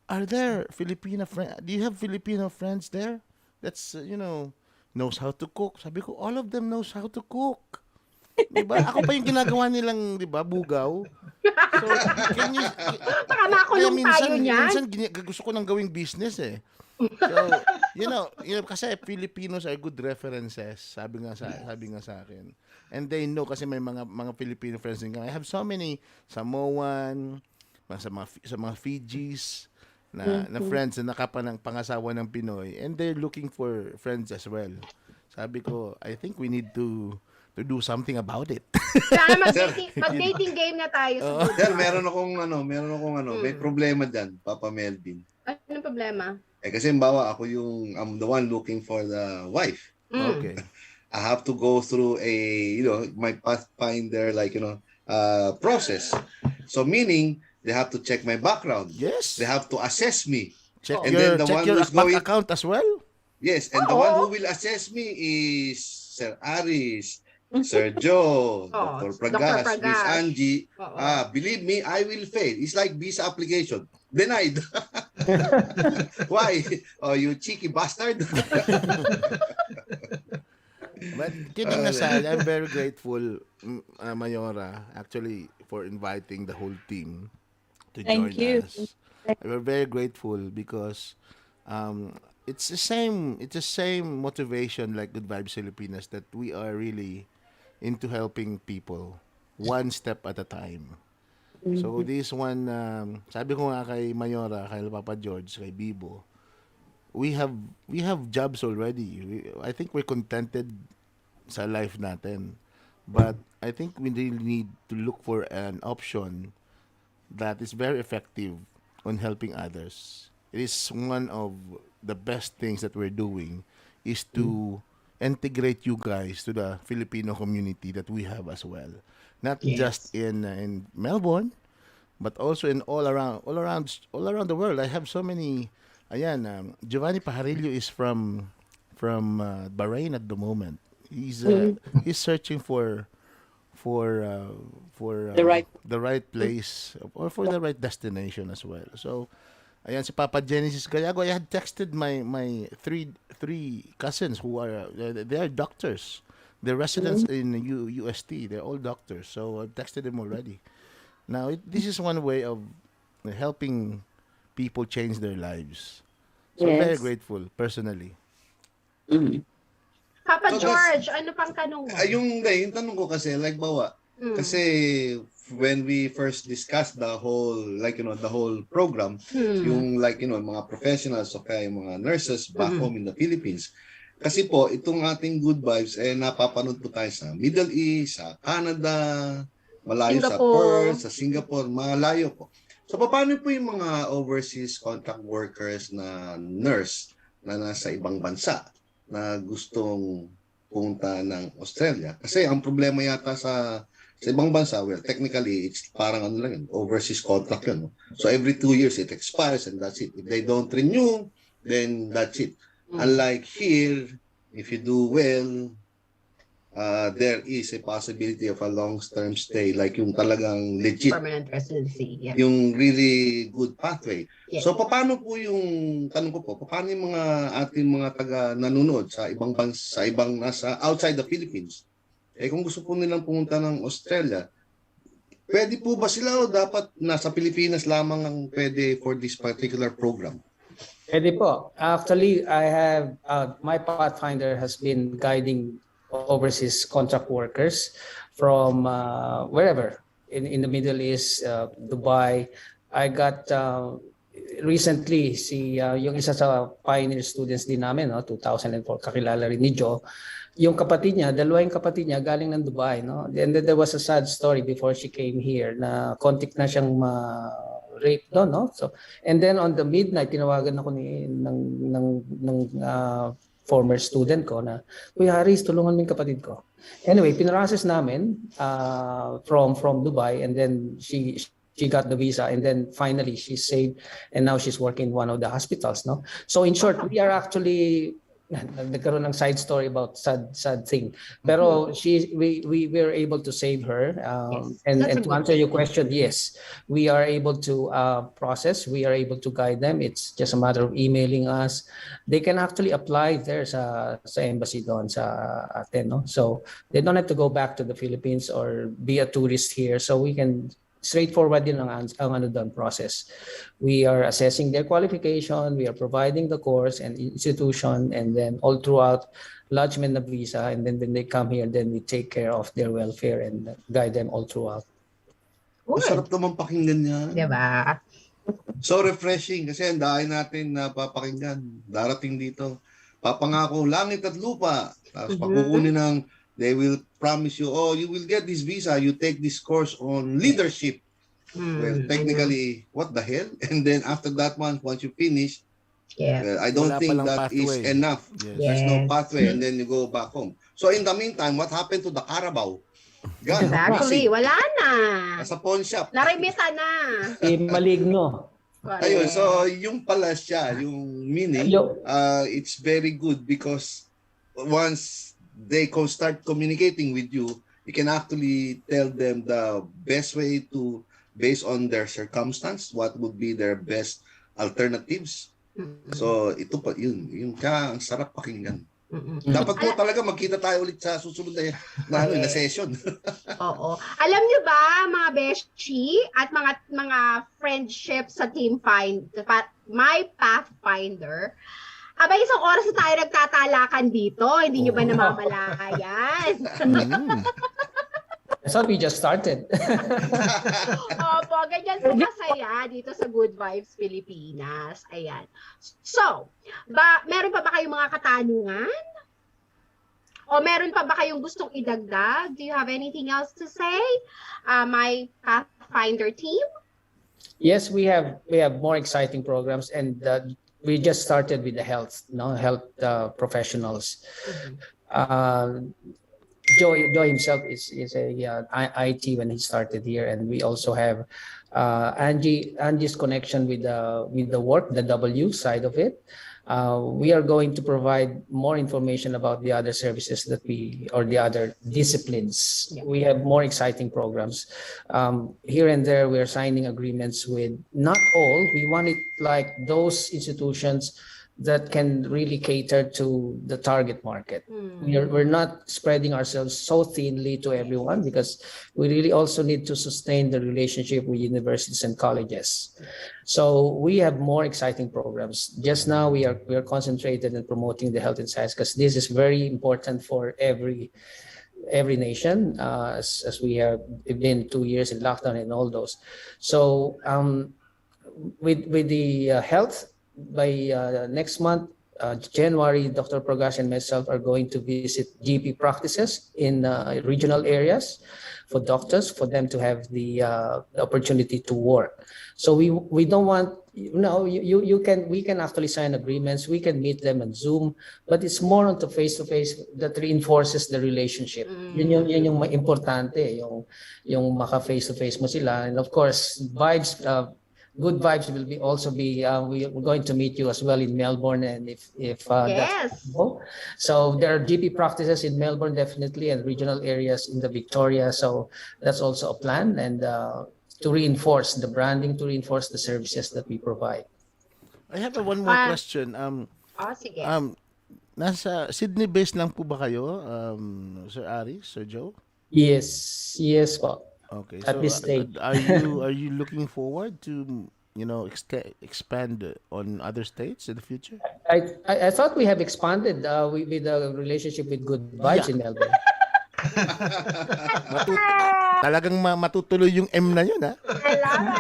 Speaker 2: are there Filipino friends? Do you have Filipino friends there? That's, knows how to cook. Sabi ko, all of them knows how to cook. Diba? Ako pa yung ginagawa nilang, diba, bugaw. So, can you...
Speaker 3: Baka makulong tayo niyan.
Speaker 2: Minsan gusto ko nang gawing business eh. So, kasi Filipinos are good references, sabi nga sa akin. And they know kasi may mga Filipino friends din. I have so many Samoan, sa mga Fijis na friends na pangasawa ng Pinoy, and they're looking for friends as well. Sabi ko, I think we need to do something about it.
Speaker 3: Kaya mag-dating game na tayo.
Speaker 4: Sir, meron akong may problema dyan, Papa Melvin.
Speaker 3: Anong problema?
Speaker 4: Kasi mbawa I'm the one looking for the wife.
Speaker 2: Okay.
Speaker 4: I have to go through my PATHFINDER process. So meaning they have to check my background.
Speaker 2: Yes.
Speaker 4: They have to assess me.
Speaker 2: Check
Speaker 4: And
Speaker 2: your
Speaker 4: then the one
Speaker 2: bank
Speaker 4: who's going
Speaker 2: account as well.
Speaker 4: Yes, and the one who will assess me is Sir Aris, Sir Joe, Dr. Pragas, Miss Angie. Believe me, I will fail. It's like visa application. Denied. Why? Oh, you cheeky bastard.
Speaker 2: But kidding aside, I'm very grateful, Mayora, actually, for inviting the whole team to
Speaker 8: Thank
Speaker 2: join
Speaker 8: you.
Speaker 2: us. We're very grateful because it's the same motivation like Good Vibes Filipinas, that we are really into helping people one step at a time. So this one, sabi ko nga kay Mayora, kay Papa George, kay Bibo, we have jobs already. I think we're contented sa life natin. But I think we really need to look for an option that is very effective on helping others. It is one of the best things that we're doing is to integrate you guys to the Filipino community that we have as well. Not just in Melbourne, but also in all around the world. I have so many. Ayan, Giovanni Pajarillo is from Bahrain at the moment. He's searching for the right place or for the right destination as well. So, ayan si Papa Genesis Gallago. I had texted my three cousins who are they are doctors. They're residents in UST. They're all doctors. So I texted them already. Now this is one way of helping people change their lives. So I'm very grateful personally.
Speaker 3: Papa
Speaker 4: So,
Speaker 3: George, ano pang tanong mo?
Speaker 4: Yung tanong ko kasi, like bawa, kasi when we first discussed the whole, the whole program, yung mga professionals o kaya yung mga nurses back home in the Philippines. Kasi po, itong ating good vibes, napapanood po tayo sa Middle East, sa Canada, malayo sa Perth, sa Singapore, malayo po. So, paano po yung mga overseas contract workers na nurse na nasa ibang bansa na gustong punta ng Australia? Kasi ang problema yata sa ibang bansa, well, technically, it's parang overseas contract yun. No? So, every 2 years, it expires and that's it. If they don't renew, then that's it. Unlike here, if you do well, there is a possibility of a long-term stay, like yung talagang legit,
Speaker 3: permanent residency. Yeah.
Speaker 4: yung really good pathway.
Speaker 3: Yes.
Speaker 4: So, paano po tanong ko po, paano yung mga ating mga taga-nanonood sa ibang bansa, nasa outside the Philippines? Kung gusto po nilang pumunta ng Australia, pwede po ba sila o dapat nasa Pilipinas lamang ang pwede for this particular program?
Speaker 5: Pwede po. Actually, I have, my Pathfinder has been guiding overseas contract workers from wherever in the Middle East, Dubai. I got recently yung isa sa pioneer students din namin, 2004, kakilala rin ni Joe. Yung kapatid niya, dalawa yung kapatid niya galing ng Dubai, no? And then there was a sad story before she came here na kontik na siyang rape doon, no? So, and then on the midnight, tinawagan ako ng former student ko na, Kuya Haris, tulungan mo yung kapatid ko. Anyway, pinrocess namin from Dubai, and then she got the visa, and then finally she's saved, and now she's working in one of the hospitals, no? So in short, we are actually nagkaroon ng side story about sad thing, pero we were able to save her, and to answer your question, yes, we are able to process, we are able to guide them. It's just a matter of emailing us. They can actually apply there sa embassy doon sa atin, no? So they don't have to go back to the Philippines or be a tourist here, so we can straightforward din ang process. We are assessing their qualification, we are providing the course and institution, and then all throughout lodgement of visa, and then when they come here, then we take care of their welfare and guide them all throughout.
Speaker 4: Masarap naman pakinggan niya.
Speaker 3: Diba?
Speaker 4: So refreshing kasi ang dahil natin na papakinggan. Darating dito, papangako langit at lupa. Tapos pakukunin ng they will promise you, you will get this visa, you take this course on leadership. Well, technically, what the hell? And then after that one, once you finish, well, I don't think that is enough.
Speaker 2: Yes.
Speaker 4: There's no pathway, and then you go back home. So in the meantime, what happened to the Carabao? Gone.
Speaker 3: Exactly, wala na.
Speaker 4: Nasa pawn shop.
Speaker 3: Narimisa na.
Speaker 5: Maligno.
Speaker 4: Ayun, so yung pala siya, yung meaning, it's very good because once they start communicating with you, you can actually tell them the best way to, based on their circumstance, what would be their best alternatives. So ito pa yun ang sarap pakinggan. Dapat po talaga magkita tayo ulit sa susunod na session.
Speaker 3: Oo. Alam niyo ba, mga beshi at mga friendship sa My Pathfinder, isang oras na tayo nagtatalakan dito. Hindi nyo ba namamalayan?
Speaker 5: I thought we just started.
Speaker 3: Opo, ganyan po kasaya dito sa Good Vibes Pilipinas. Ayan. So, meron pa ba kayong mga katanungan? O meron pa ba kayong gustong idagdag? Do you have anything else to say? My Pathfinder team?
Speaker 5: Yes, we have more exciting programs, and we just started with the health professionals. Joe himself is a IT when he started here, and we also have Angie's connection with the work, the W side of it. We are going to provide more information about the other services or the other disciplines. Yeah. We have more exciting programs. Here and there, we are signing agreements with not all. We want it like those institutions that can really cater to the target market. We're not spreading ourselves so thinly to everyone because we really also need to sustain the relationship with universities and colleges. So we have more exciting programs. Just now we are concentrated in promoting the health and science because this is very important for every nation, as we have been 2 years in lockdown and all those. So with the health, by next month, January, Dr. Pragash and myself are going to visit GP practices in regional areas for doctors, for them to have the opportunity to work. So we don't want, we can actually sign agreements, we can meet them on Zoom, but it's more on the face-to-face that reinforces the relationship. Yun yung importante, yung maka face-to-face mo sila. And of course, vibes, good vibes will be we're going to meet you as well in Melbourne, and if that's possible. So there are GP practices in Melbourne definitely, and regional areas in the Victoria. So that's also a plan, and to reinforce the branding, to reinforce the services that we provide.
Speaker 2: I have one more question.
Speaker 3: Sige.
Speaker 2: Nasa Sydney based lang po ba kayo, Sir Aris, Sir Joe?
Speaker 5: Yes po.
Speaker 2: Okay.
Speaker 5: At this stage.
Speaker 2: Are you looking forward to expand on other states in the future?
Speaker 5: I thought we have expanded with the relationship with Good Vibes in Melbourne.
Speaker 2: Talagang matutuloy yung M na yun, ha?
Speaker 3: I love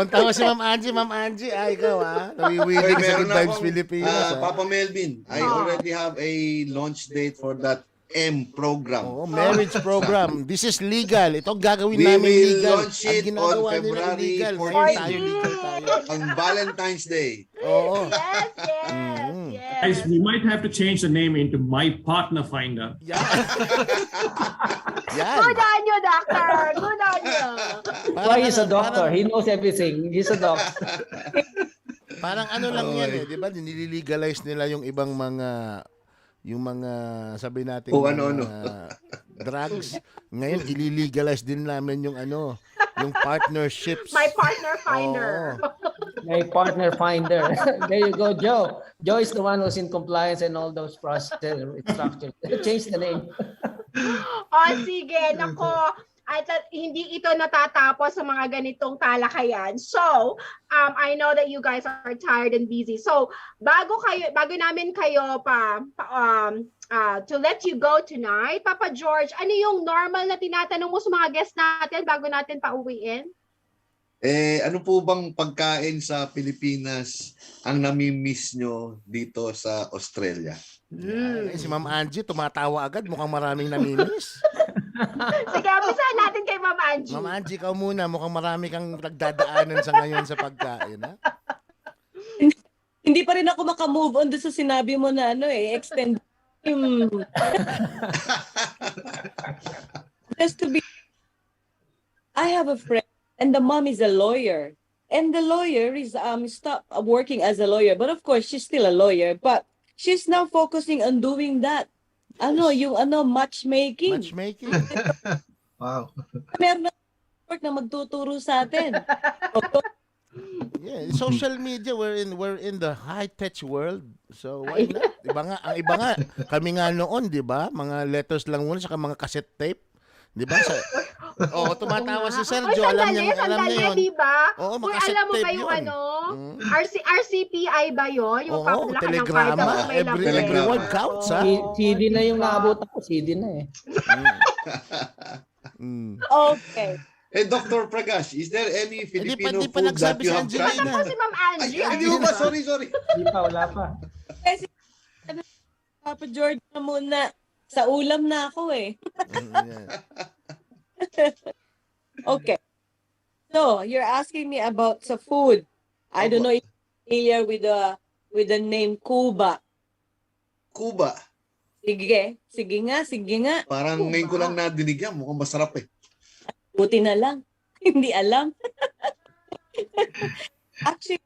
Speaker 3: it!
Speaker 2: Tawa si Ma'am Angie. Ma'am Angie, ikaw, ha? Nawiwiling sa Good Vibes Pilipinas, ha?
Speaker 4: Papa Melvin, I already have a launch date for that M program.
Speaker 2: Oh, marriage program. This is legal. Ito gagawin
Speaker 4: We
Speaker 2: namin
Speaker 4: will
Speaker 2: legal.
Speaker 4: launch it on February 14th. On Valentine's Day.
Speaker 2: Oo.
Speaker 3: Yes.
Speaker 7: Guys, we might have to change the name into My Partner Finder.
Speaker 2: Yan.
Speaker 3: Good on you, doctor. Good on you.
Speaker 5: Why he's a doctor? He knows everything. He's a doctor.
Speaker 2: Parang ano lang yan, di ba? Nililegalize nila yung ibang mga sabi natin drugs. Ngayon ililegalize din namin yung yung partnerships.
Speaker 3: My partner finder.
Speaker 5: My partner finder. There you go, Joe. Joe is the one who's in compliance and all those process structures. Change the name.
Speaker 3: Sige, nako. At hindi ito natatapos sa mga ganitong talakayan. So, I know that you guys are tired and busy. So, bago namin kayo to let you go tonight, Papa George, ano yung normal na tinatanong mo sa mga guests natin bago natin pauwiin?
Speaker 4: Ano po bang pagkain sa Pilipinas ang nami-miss nyo dito sa Australia?
Speaker 2: Si Ma'am Angie, tumatawa agad. Mukhang maraming namimiss.
Speaker 3: Sige, umpisahan natin kay Ma'am Angie.
Speaker 2: Ma'am Angie, ikaw muna. Mukhang marami kang nagdadaanan sa ngayon sa pagkain, ha?
Speaker 8: Hindi pa rin ako makamove on doon sa sinabi mo na extend. Just to be, I have a friend, and the mom is a lawyer, and the lawyer is stopped working as a lawyer, but of course she's still a lawyer, but she's now focusing on doing that. Matchmaking.
Speaker 2: Matchmaking.
Speaker 6: Wow.
Speaker 8: Meron na magtuturo sa atin.
Speaker 2: Yeah, social media, we're in the high-tech world. So why not? Ang iba nga, kami nga noon, 'di ba? Mga letters lang muna saka mga cassette tape. 'Di ba? Tumatawa si Sergio, alam niya 'yon.
Speaker 3: Di ba?
Speaker 2: Oo,
Speaker 3: alam mo ba yung RCPI ba 'yon? Yung
Speaker 2: telegrama, every word counts, ha?
Speaker 5: CD na yung naabot ako, CD na
Speaker 8: Okay.
Speaker 4: Dr. Pragash, is there any Filipino
Speaker 2: Hindi pa
Speaker 4: food that
Speaker 2: nagsabi
Speaker 4: you
Speaker 2: si
Speaker 4: have
Speaker 2: Angelina.
Speaker 4: tried?
Speaker 3: Ano po si Ma'am Angie?
Speaker 4: Hindi ba? Sorry.
Speaker 5: Wala pa.
Speaker 8: Papa George na muna. Sa ulam na ako Okay. So, you're asking me about sa food. I don't know if you're familiar with the name Cuba.
Speaker 4: Cuba.
Speaker 8: Sige nga.
Speaker 4: Parang ngayon ko lang nadinig yan. Mukhang masarap
Speaker 8: Buti na lang. Hindi alam. Actually,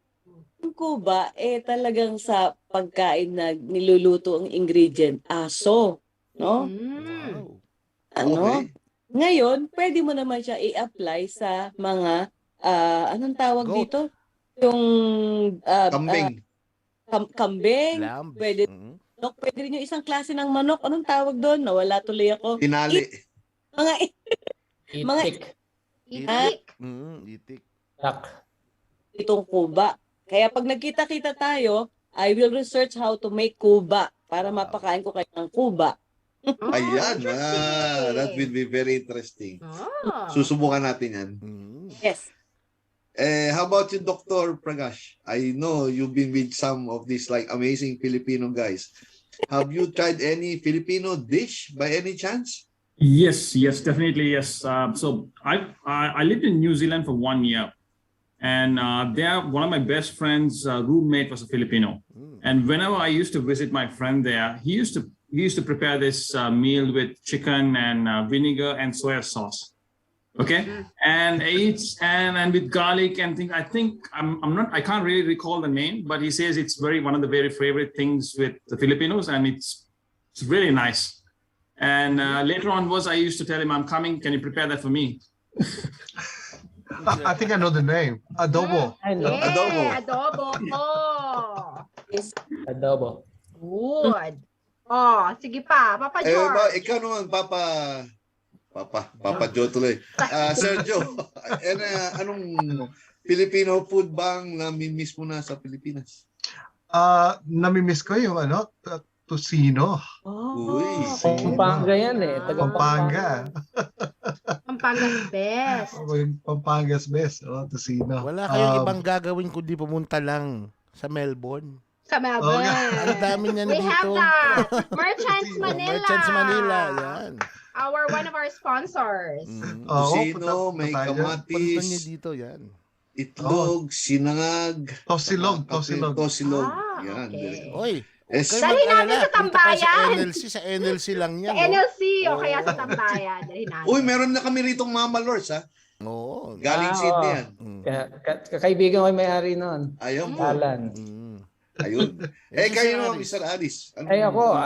Speaker 8: yung Cuba, talagang sa pagkain na niluluto ang ingredient, aso. No?
Speaker 4: Okay.
Speaker 8: Ngayon, pwede mo naman siya i-apply sa mga, anong tawag
Speaker 2: Goat.
Speaker 8: dito? Yung
Speaker 4: Kambing.
Speaker 8: kambing.
Speaker 2: Lamb.
Speaker 8: Pwede. Pwede rin yung isang klase ng manok. Anong tawag doon? Nawala tuloy ako.
Speaker 4: Tinali.
Speaker 8: Mga
Speaker 5: Itik.
Speaker 3: Itik.
Speaker 2: Itik.
Speaker 5: Duck.
Speaker 8: itong kuba. Kaya pag nagkita-kita tayo, I will research how to make kuba para mapakain ko kayo ng kuba.
Speaker 3: Oh,
Speaker 4: Ayan.
Speaker 3: interesting.
Speaker 4: That will be very interesting.
Speaker 3: Oh.
Speaker 4: Susubukan natin yan.
Speaker 8: Yes.
Speaker 4: How about you, Dr. Pragash? I know you've been with some of these like amazing Filipino guys. Have you tried any Filipino dish by any chance?
Speaker 7: Yes, definitely, yes. So I lived in New Zealand for 1 year, and there one of my best friends' roommate was a Filipino, and whenever I used to visit my friend there, he used to prepare this meal with chicken and vinegar and soya sauce. Okay, and with garlic and things. I think I can't really recall the name, but he says it's one of the very favorite things with the Filipinos, and it's really nice. And later on I used to tell him, I'm coming, can you prepare that for me?
Speaker 6: I think I know the name. Adobo.
Speaker 5: I know.
Speaker 3: Yeah,
Speaker 4: Adobo.
Speaker 3: adobo. Oh.
Speaker 5: Adobo.
Speaker 3: Good. Oh, sige pa. Papa George.
Speaker 4: Ikaw naman, Papa Joe tuloy. Sergio, anong Filipino food bang nami-miss mo na sa Pilipinas?
Speaker 6: Nami-miss ko yung tocino.
Speaker 4: Uy,
Speaker 5: Pampanga yan eh. Taga
Speaker 6: Pampanga.
Speaker 3: Pampanga's best.
Speaker 6: Pampanga's best. Tocino.
Speaker 2: Wala kayong ibang gagawin kundi pumunta lang sa Melbourne.
Speaker 3: Sa Melbourne.
Speaker 2: Ang dami niyan
Speaker 3: We
Speaker 2: dito.
Speaker 3: have the Merchants Manila.
Speaker 2: Merchants Manila, yan.
Speaker 3: One of our sponsors.
Speaker 4: Tocino, may
Speaker 2: Punta niyo
Speaker 4: kamatis,
Speaker 2: dito, yan.
Speaker 4: itlog, sinangag,
Speaker 6: Tosilog.
Speaker 4: tosilog.
Speaker 3: Ah,
Speaker 4: Yan.
Speaker 3: okay.
Speaker 2: Oy,
Speaker 4: Yes.
Speaker 3: Dali namin sa
Speaker 2: punta kayo
Speaker 3: tambayan.
Speaker 2: Sa NLC lang yan.
Speaker 3: Sa NLC o kaya sa tambayan. Dali namin.
Speaker 4: Uy, meron na kami ritong Mama Lords, ha?
Speaker 2: Oo.
Speaker 4: Galing Sydney yan.
Speaker 5: Kakaibigan ko yung may-ari noon.
Speaker 4: Ayun po.
Speaker 5: Alan.
Speaker 4: Ayun. Kayo naman, Mr. Aris.
Speaker 5: Ay ako,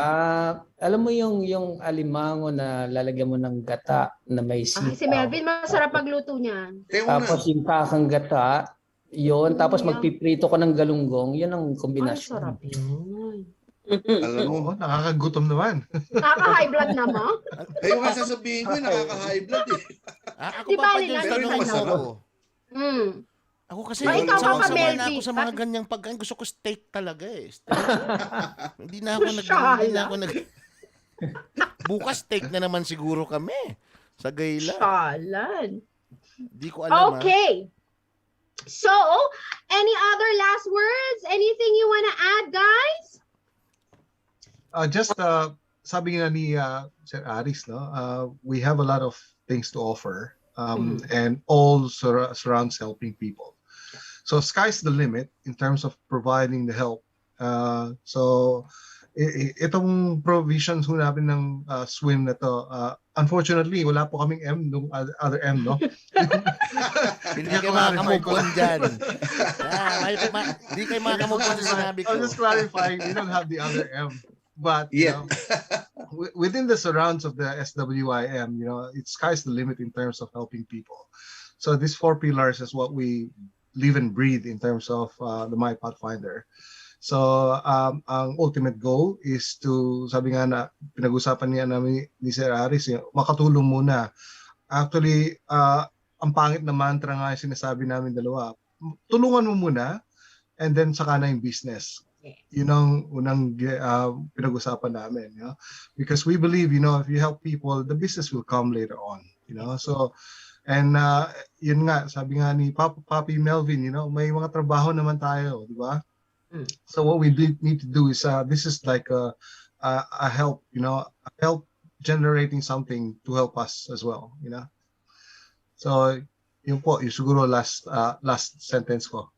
Speaker 5: alam mo yung alimango na lalagyan mo ng gata na may
Speaker 3: Si
Speaker 5: sitaw.
Speaker 3: Melvin, masarap magluto niyan.
Speaker 5: Tapos yung kakang gata, yun. Tapos magpiprito ko ng galunggong, yun ang
Speaker 3: Ay,
Speaker 5: kombinasyon.
Speaker 3: sarap yun.
Speaker 4: Alam mo,
Speaker 6: Nakakagutom naman.
Speaker 3: Nakaka-high blood naman.
Speaker 4: yung nga sasabihin ko, nakaka-high blood eh.
Speaker 2: Ako
Speaker 3: Di
Speaker 2: pa
Speaker 3: bali
Speaker 2: yung
Speaker 3: lang
Speaker 2: tanong
Speaker 4: yun,
Speaker 2: mo
Speaker 4: masarap.
Speaker 2: ako. Ako kasi,
Speaker 3: ikaw, Papa
Speaker 2: sama na
Speaker 3: Melvin.
Speaker 2: ako sa mga ganyang pagkain. Gusto ko steak talaga eh. Steak. Hindi na ako Bukas steak na naman siguro kami. Sa Gayla.
Speaker 3: Shalan.
Speaker 2: Hindi ko alam.
Speaker 3: Okay. So, any other last words? Anything you wanna add, guys?
Speaker 6: Just sabi nga ni Sir Aris, no, we have a lot of things to offer, and all surrounds helping people. So sky's the limit in terms of providing the help. So itong provisions ho namin ng swim na to, unfortunately wala po kaming M nung other M, no.
Speaker 2: Hindi kayo makamupon dyan. Hindi kayo makamupon sa sinabi ko.
Speaker 6: I'm just clarifying, we don't have the other M. But you know, within the surrounds of the SWIM, you know, it's sky's the limit in terms of helping people. So these 4 pillars is what we live and breathe in terms of the My PATHFINDER. So ang ultimate goal is to, sabi nga na pinag-usapan niya namin ni Sir Aris, makatulong muna. Actually, ang pangit na mantra nga yung sinasabi namin dalawa, tulungan mo muna and then saka na yung business. Yun ang unang pinag-usapan namin, you know? Because we believe, you know, if you help people, the business will come later on, you know. So, and yun nga, sabi nga ni Papi Melvin, you know, may mga trabaho naman tayo, di ba? So what we need to do is, this is like a help, you know, a help generating something to help us as well, you know. So, yun po, yung siguro last sentence ko.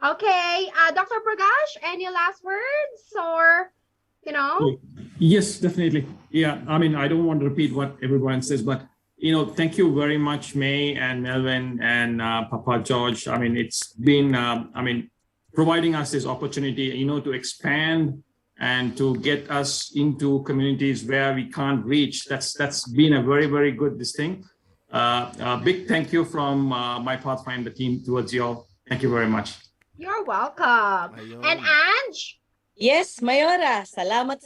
Speaker 3: Okay. Dr. Pragash, any last words or, you know?
Speaker 7: Yes, definitely. Yeah, I mean, I don't want to repeat what everyone says, but, you know, thank you very much, May and Melvin and Papa George. I mean, it's been, providing us this opportunity, you know, to expand and to get us into communities where we can't reach. That's been a very, very good thing. A big thank you from my PATHFINDER team towards you all. Thank you very much.
Speaker 3: You're welcome.
Speaker 2: Ayun.
Speaker 3: And Ange?
Speaker 8: Yes, Mayora. Salamat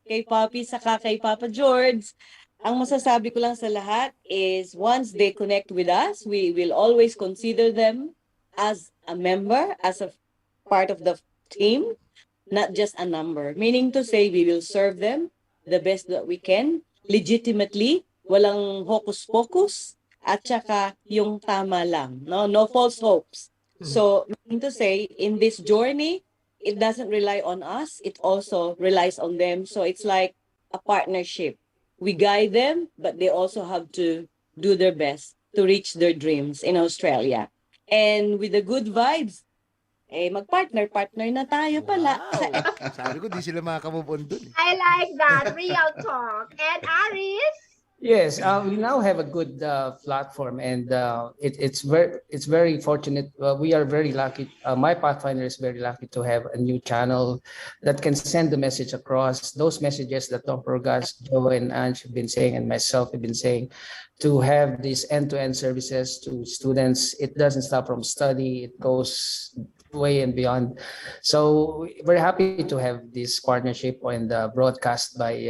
Speaker 8: kay Papi saka kay Papa George. Ang masasabi ko lang sa lahat is once they connect with us, we will always consider them as a member, as a part of the team, not just a number. Meaning to say, we will serve them the best that we can, legitimately, walang hocus-pocus, at saka yung tama lang. No false hopes. So, meaning to say, in this journey, it doesn't rely on us, it also relies on them. So it's like a partnership. We guide them, but they also have to do their best to reach their dreams in Australia. And with the good vibes, mag-partner na tayo pala.
Speaker 2: Wow. Sabi ko, di sila makakamove on dun.
Speaker 3: I like that. Real talk. And Aris?
Speaker 5: Yes, we now have a good platform, and it's very fortunate. We are very lucky. My Pathfinder is very lucky to have a new channel that can send the message across. Those messages that Dr. Gas, Joe, and Ange have been saying, and myself have been saying, to have these end-to-end services to students. It doesn't stop from study. It goes way and beyond. So we're happy to have this partnership and broadcast by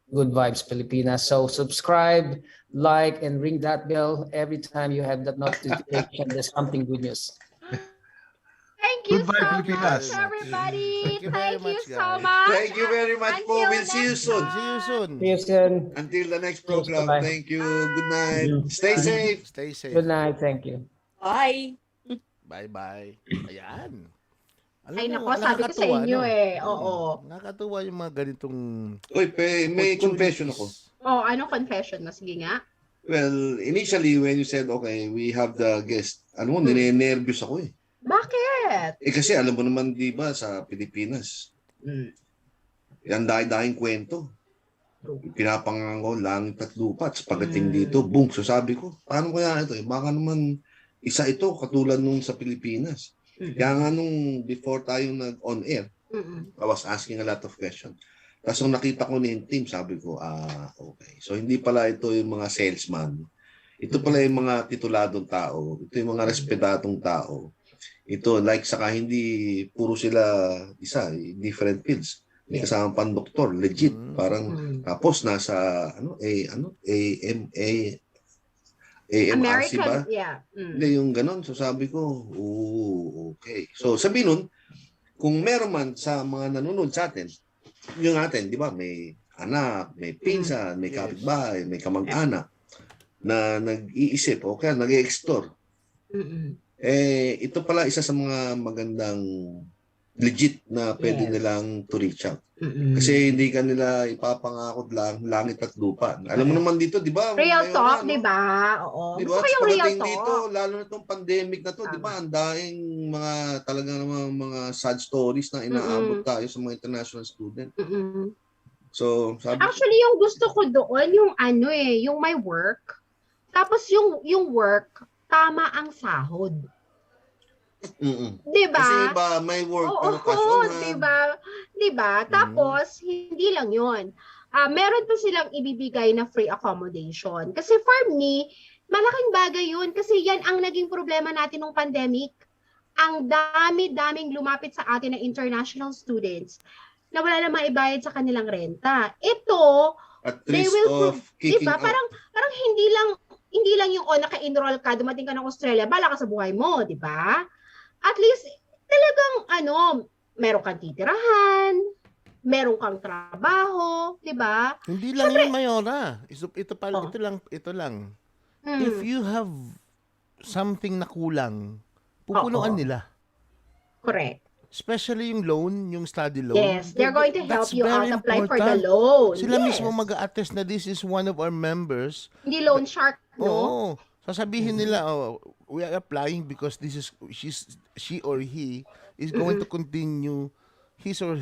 Speaker 5: Good Vibes Pilipinas. So subscribe, like, and ring that bell every time you have that notification. There's something good news.
Speaker 3: Thank you
Speaker 6: Goodbye,
Speaker 3: so
Speaker 6: Pilipinas.
Speaker 3: much, everybody.
Speaker 2: Thank you very
Speaker 3: Thank you
Speaker 2: much,
Speaker 3: so
Speaker 2: guys.
Speaker 3: much.
Speaker 4: Thank you very much po.
Speaker 3: Until
Speaker 4: We'll see you
Speaker 3: next
Speaker 4: soon.
Speaker 2: See you soon.
Speaker 5: See you soon.
Speaker 4: Until the next program.
Speaker 5: Bye-bye.
Speaker 4: Thank you. Good night.
Speaker 5: Mhm.
Speaker 4: Stay safe.
Speaker 2: Stay safe.
Speaker 5: Good night. Thank you.
Speaker 8: Bye!
Speaker 2: Bye-bye. Ayan.
Speaker 3: Ay, nako, sabi ko sa inyo Oo.
Speaker 2: Nakakatuwa yung mga ganitong
Speaker 4: Uy, may confession ako.
Speaker 3: Oh, anong confession mo? Sige nga.
Speaker 4: Well, initially when you said, okay, we have the guest, nire-nervous ako eh.
Speaker 3: Bakit?
Speaker 4: Kasi alam mo naman, di ba, sa Pilipinas, yan dahing kwento. Pinapangangaw, langit at lupa. At pagdating dito, boom. So sabi ko, paano kaya ito? Baka naman isa ito katulad nung sa Pilipinas. Kaya nga nung before tayo nag-on air, I was asking a lot of questions. Tapos nung nakita ko na yung team, sabi ko, okay. So hindi pala ito yung mga salesman. Ito pala yung mga tituladong tao. Ito yung mga respetadong tao. Ito, like saka hindi puro sila different fields. May kasama pang doktor, legit. Parang tapos nasa AMRC ba?
Speaker 3: Yeah.
Speaker 4: Hindi, yung ganon. So sabi ko, okay. So sabi nun, kung meron man sa mga nanonood sa atin, yung atin, di ba, may anak, may pinsan, may kapitbahay, may kamag-anak na nag-iisip, okay, nag-i-explore. Ito pala isa sa mga magandang legit na pwede nilang to reach out. Kasi hindi ka nila ipapangakot lang langit at lupa. Alam mo naman dito, di ba?
Speaker 3: Real talk, di ba? Oo.
Speaker 4: Di
Speaker 3: Gusto
Speaker 4: ba?
Speaker 3: ko yung real
Speaker 4: Pagdating
Speaker 3: talk.
Speaker 4: dito, lalo na itong pandemic na to, di ba? Ang daing mga talagang mga sad stories na inaabot tayo sa mga international student. So, sabi
Speaker 3: Actually, yung gusto ko doon, yung yung may work. Tapos yung work, tama ang sahod. Diba?
Speaker 4: Kasi iba, may work, pero cash on hand.
Speaker 3: Diba? Tapos, hindi lang yun. Meron pa silang ibibigay na free accommodation. Kasi for me, malaking bagay yun. Kasi yan ang naging problema natin nung pandemic. Ang dami-daming lumapit sa atin na international students na wala na maibayad sa kanilang renta. Ito,
Speaker 4: At
Speaker 3: they
Speaker 4: risk
Speaker 3: will,
Speaker 4: of kicking
Speaker 3: diba?
Speaker 4: out.
Speaker 3: Parang hindi lang yung naka-enroll ka, dumating ka ng Australia, bala ka sa buhay mo, di ba? At least, talagang, meron kang titirahan, meron kang trabaho, di ba?
Speaker 2: Hindi lang yun, Mayora. Ito lang. If you have something na kulang, pupunuan nila.
Speaker 3: Correct.
Speaker 2: Especially yung loan, yung study loan.
Speaker 3: Yes, they're going to help
Speaker 2: That's
Speaker 3: you out
Speaker 2: very
Speaker 3: apply for the
Speaker 2: important.
Speaker 3: loan.
Speaker 2: Sila
Speaker 3: Yes.
Speaker 2: mismo mag-attest na this is one of our members.
Speaker 3: Hindi loan shark, no?
Speaker 2: Oo. Sasabihin nila, we are applying because she or he is going to continue his or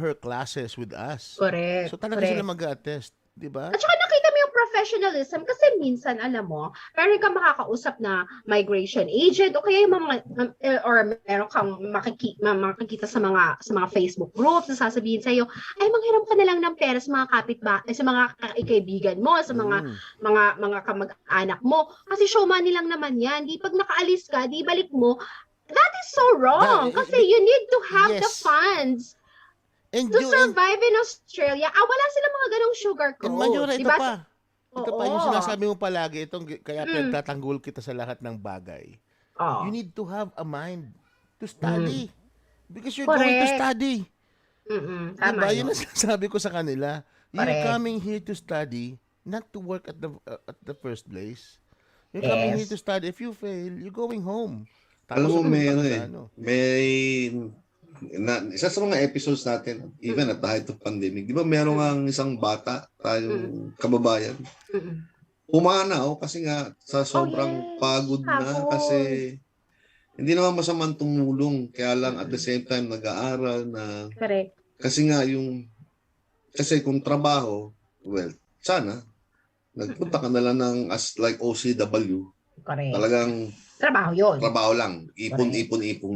Speaker 2: her classes with us.
Speaker 3: Correct.
Speaker 2: So talaga sila mag-attest. Di ba?
Speaker 3: At saka nakita mo yung professionalism kasi minsan, alam mo, meron kang makakausap na migration agent o kaya yung mga, or meron kang makikita sa mga Facebook groups na sasabihin sa'yo, ay manghiram ka na lang ng pera sa mga sa mga kaibigan mo, sa mga kamag-anak mo. Kasi show money lang naman yan. Di pag nakaalis ka, di balik mo. That is so wrong. Kasi you need to have the
Speaker 2: Yes.
Speaker 3: funds
Speaker 2: And
Speaker 3: to survive in Australia. Wala silang mga ganong sugar
Speaker 2: and
Speaker 3: codes.
Speaker 2: Mayora, ito
Speaker 3: Diba?
Speaker 2: pa. Ito pa, yung
Speaker 3: Oo.
Speaker 2: sinasabi mo palagi, kaya pinagtatanggol kita sa lahat ng bagay.
Speaker 3: Oh.
Speaker 2: You need to have a mind to study. Because you're going to
Speaker 3: Correct.
Speaker 2: study.
Speaker 3: Tama
Speaker 2: Diba? Yun
Speaker 3: yun.
Speaker 2: ang sinasabi ko sa kanila. You're
Speaker 3: Correct.
Speaker 2: coming here to study, not to work at the first place. You're coming here to study. If you fail, you're going home.
Speaker 4: Alam mo, may
Speaker 2: pupunta ka sa
Speaker 4: isa sa mga episodes natin, even at the height of pandemic, di ba meron ang isang bata, tayong kababayan, pumanaw kasi nga sa sobrang pagod na, kasi hindi naman masamang tumulong, kaya lang at the same time nag-aaral na,
Speaker 3: Correct.
Speaker 4: kasi nga kasi kung trabaho, well, sana, nagpunta ka na lang ng as like OCW,
Speaker 3: Correct.
Speaker 4: talagang
Speaker 3: Trabaho yun.
Speaker 4: trabaho lang, ipon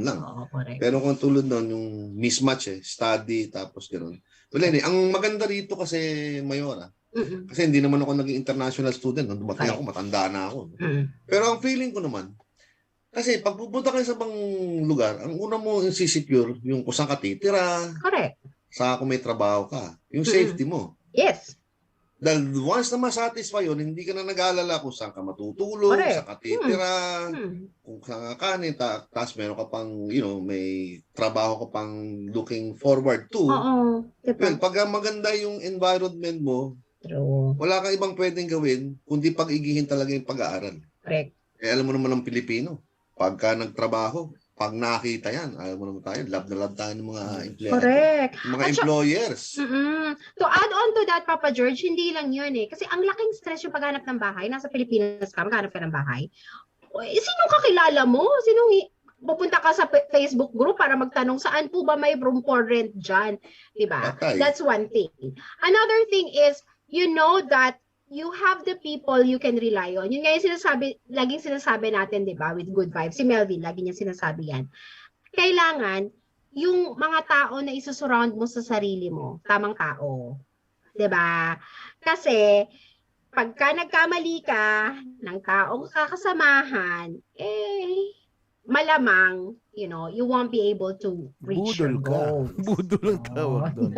Speaker 4: lang.
Speaker 3: Oo, correct.
Speaker 4: Pero kung tulad nun, yung mismatch study, tapos gano'n. Well, ang maganda rito kasi, Mayora, kasi hindi naman ako naging international student. Nung dumating ako, matanda na ako. Pero ang feeling ko naman, kasi pag pupunta kayo sa ibang lugar, ang una mo insisecure, yung kung saan ka titira,
Speaker 3: Correct.
Speaker 4: sa kung may trabaho ka, yung safety mo.
Speaker 3: Yes.
Speaker 4: Dahil once na masatisfy yun, hindi ka na nag-aalala kung saan ka matutulog,
Speaker 3: Correct.
Speaker 4: saan ka titira, kung saan ka kanin, tapos meron ka pang, may trabaho ka pang looking forward to.
Speaker 3: Oo. Diba?
Speaker 4: Well, pag maganda yung environment mo,
Speaker 3: True.
Speaker 4: wala kang ibang pwedeng gawin, kundi pag-igihin talaga yung pag-aaral.
Speaker 3: Correct.
Speaker 4: Alam mo naman ng Pilipino, pagka nagtrabaho, pag nakita yan, alam mo naman tayo, love na love tayo ng mga
Speaker 3: Correct.
Speaker 4: mga employers.
Speaker 3: To add on to that, Papa George, hindi lang yun Kasi ang laking stress yung paghanap ng bahay. Nasa Pilipinas ka, maghanap ka ng bahay. Sinong kakilala mo? Pupunta ka sa Facebook group para magtanong saan po ba may room for rent dyan? Diba?
Speaker 4: Patay.
Speaker 3: That's one thing. Another thing is, you know that you have the people you can rely on. Yun nga yung laging sinasabi natin, di ba, with good vibes. Si Melvin, lagi niya sinasabi yan. Kailangan, yung mga tao na isusurround mo sa sarili mo, tamang tao. Di ba? Kasi, pagka nagkamali ka ng taong kakasamahan, malamang, you won't be able to reach your goals.
Speaker 2: Budol ang tawag doon.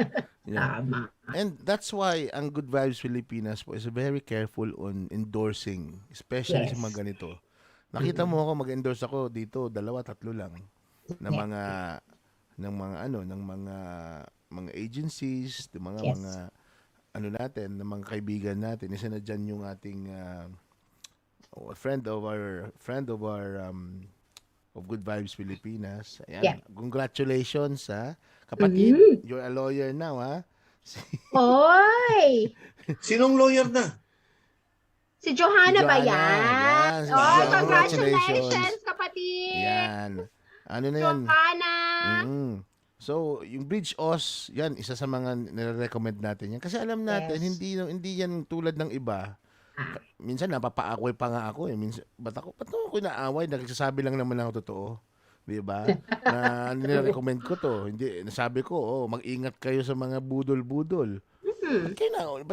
Speaker 3: Tama.
Speaker 2: And that's why ang Good Vibes Pilipinas po is very careful on endorsing, especially sa mga ganito. Nakita mo ako mag-endorse ako dito, 2-3 lang ng mga agencies, ng mga natin, ng mga kaibigan natin. Isa na diyan yung ating friend of our of Good Vibes Pilipinas. Ayan.
Speaker 3: Yeah.
Speaker 2: Congratulations kapatid. You're a lawyer now, ha?
Speaker 3: Oy!
Speaker 4: Sinong lawyer na?
Speaker 3: Si Johanna ba
Speaker 2: Johanna,
Speaker 3: yan?
Speaker 2: yan.
Speaker 3: Oh,
Speaker 2: Congratulations.
Speaker 3: congratulations, kapatid!
Speaker 2: Yan. Ano na yan?
Speaker 3: Johanna!
Speaker 2: So, yung Bridge Os, yan, isa sa mga nire-recommend natin yan. Kasi alam natin, hindi yan tulad ng iba. Minsan, napapaakway pa nga ako. Minsan, ba't ako inaaway? Nagsasabi lang naman ako totoo. Diba? Na nire-recommend ko to. Hindi, nasabi ko, mag-ingat kayo sa mga budol-budol. Ba't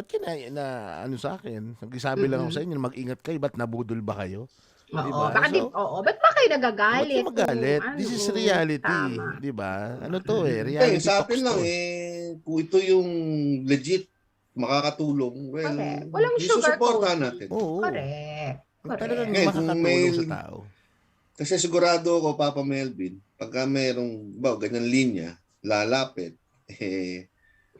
Speaker 2: kayo na ano sa akin? Nagsasabi lang ako sa inyo, mag-ingat kayo. Ba't nabudol ba kayo?
Speaker 3: Diba? Ba't ba kayo nagagalit?
Speaker 2: Ba't kayo magalit? This is reality. Diba? Ano to reality
Speaker 4: Sa
Speaker 2: talks
Speaker 4: atin lang
Speaker 2: to.
Speaker 4: kung ito yung legit makakatulong, well,
Speaker 3: walang sugar
Speaker 4: susuportahan natin.
Speaker 2: Oo.
Speaker 3: Correct.
Speaker 2: Talagang
Speaker 4: Ngayon, kung
Speaker 2: makakatulong sa tao.
Speaker 4: Kasi sigurado ako, Papa Melvin, pagka merong ganyan linya, lalapit,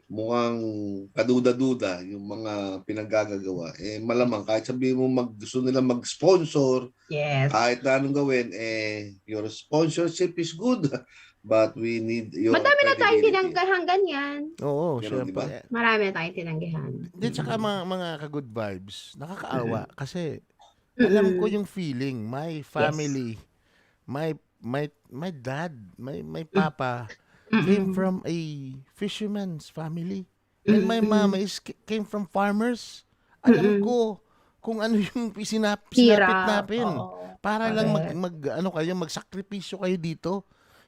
Speaker 4: mukhang kaduda-duda yung mga pinaggagawa. Malamang kahit sabihin mo gusto nila mag-sponsor, kahit na anong gawin, your sponsorship is good, but we need your
Speaker 3: Madami na tayong
Speaker 4: credibility.
Speaker 3: tinanggahan ganyan.
Speaker 2: Oo,
Speaker 4: Ganun,
Speaker 2: syempre.
Speaker 4: diba?
Speaker 3: Marami na tayong tinanggihan.
Speaker 2: Di, tsaka mga ka-good vibes, nakakaawa. Kasi, alam ko yung feeling, my family, my dad, my papa, came from a fisherman's family. And my mama came from farmers. Alam ko kung ano yung sinapit namin.
Speaker 3: Oo.
Speaker 2: Para lang
Speaker 3: Correct.
Speaker 2: magsakripisyo kayo dito.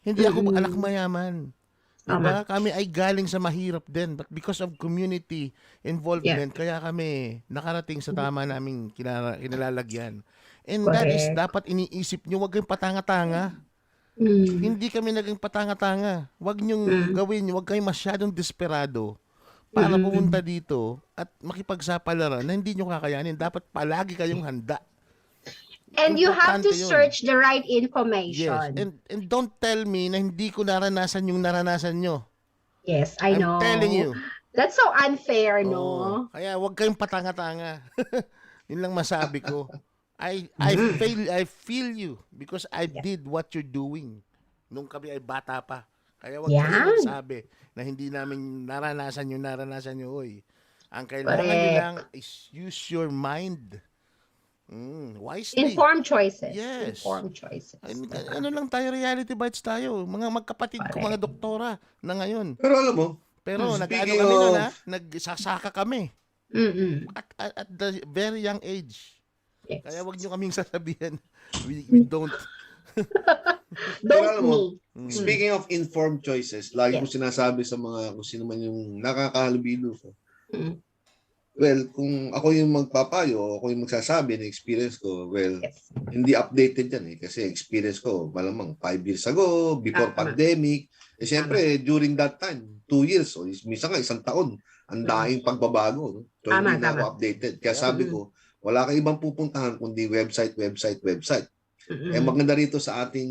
Speaker 2: Hindi ako anak mayaman. Diba? Kami ay galing sa mahirap din. But because of community involvement, kaya kami nakarating sa tama naming kinalalagyan. And that is
Speaker 3: Correct.
Speaker 2: dapat iniisip nyo, huwag kayong patanga-tanga. Hindi kami naging patanga-tanga. Huwag nyong gawin, huwag kayong masyadong desperado para pumunta dito at makipagsapalaran na hindi nyo kakayanin. Dapat palagi kayong handa.
Speaker 3: And you have to
Speaker 2: Importante yun.
Speaker 3: search the right
Speaker 2: Yes.
Speaker 3: information.
Speaker 2: And don't tell me na hindi ko naranasan yung naranasan nyo.
Speaker 3: Yes, I
Speaker 2: I'm
Speaker 3: know.
Speaker 2: telling you.
Speaker 3: That's so unfair,
Speaker 2: Oo.
Speaker 3: no?
Speaker 2: Kaya huwag kayong patanga-tanga. Yun lang masabi ko. I feel you because I did what you're doing nung kami ay bata pa. Kaya huwag kayong magsabi na hindi namin naranasan yung naranasan nyo. Oy. Ang kailangan nyo lang is use your mind. Wisely.
Speaker 3: Informed choices.
Speaker 2: Yes.
Speaker 3: Informed choices.
Speaker 2: Ano lang tayo, reality bites tayo. Mga magkapatid ko, mga doktora na ngayon.
Speaker 4: Pero alam mo,
Speaker 2: Pero nag-ano
Speaker 4: speaking
Speaker 2: kami nun,
Speaker 4: of-
Speaker 2: nagsasaka kami. At the very young age.
Speaker 3: Yes.
Speaker 2: Kaya wag nyo kaming sasabihan. We don't.
Speaker 4: Pero alam
Speaker 3: Don't
Speaker 4: mo,
Speaker 3: me.
Speaker 4: speaking of informed choices, lagi ko sinasabi sa mga kung sino man yung nakakahalubilo ko. Well, kung ako yung magpapayo, ako yung magsasabi ng experience ko, well,
Speaker 3: Yes.
Speaker 4: hindi updated yan eh. Kasi experience ko, malamang 5 years ago, before
Speaker 3: Tama.
Speaker 4: pandemic. Eh siyempre, during that time, 2 years, o minsan nga 1 taon, ang daing pagbabago. No? So,
Speaker 3: Tama,
Speaker 4: hindi na ako
Speaker 3: tama.
Speaker 4: updated. Kaya sabi ko, wala kang ibang pupuntahan kundi website. Eh maganda rito sa ating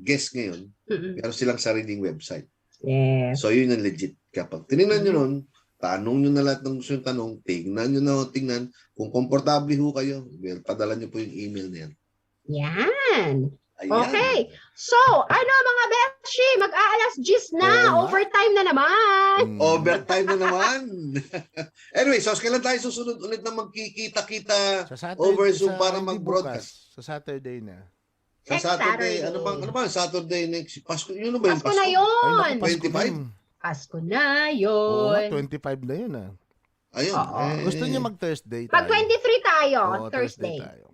Speaker 4: guest ngayon, meron silang sariling website.
Speaker 3: Yes.
Speaker 4: So yun yung legit. Kapag tinignan nyo nun, tanong nyo na lahat ng gusto yung tanong, tingnan nyo na tingnan, kung komportable ho kayo, well, padala nyo po yung email na yan.
Speaker 3: Yan.
Speaker 4: Ayan.
Speaker 3: Okay. So, ano mga beshi? Mag-aalas 10 na.
Speaker 2: Oo nga.
Speaker 3: Overtime na naman.
Speaker 4: Overtime na naman. Anyway, so kailan tayo susunod ulit na magkikita-kita
Speaker 2: Sa Saturday,
Speaker 4: over Zoom para
Speaker 2: hindi
Speaker 4: mag-broadcast?
Speaker 2: bukas. Sa Saturday na.
Speaker 4: Sa
Speaker 3: Next
Speaker 4: Saturday,
Speaker 3: Saturday.
Speaker 4: ano ba? Saturday next, Pasko, yun ba yung
Speaker 3: Pasko na
Speaker 2: Ay,
Speaker 3: yun.
Speaker 2: naku, Pasko na
Speaker 4: 25?
Speaker 2: yun.
Speaker 3: Pasko na
Speaker 2: Oo nga,
Speaker 3: yun.
Speaker 2: 25 na yun ah.
Speaker 4: Ayun.
Speaker 3: Oo.
Speaker 2: Gusto niyo mag-Thursday tayo?
Speaker 3: Mag-23 tayo.
Speaker 2: Oo,
Speaker 3: Thursday.
Speaker 2: tayo.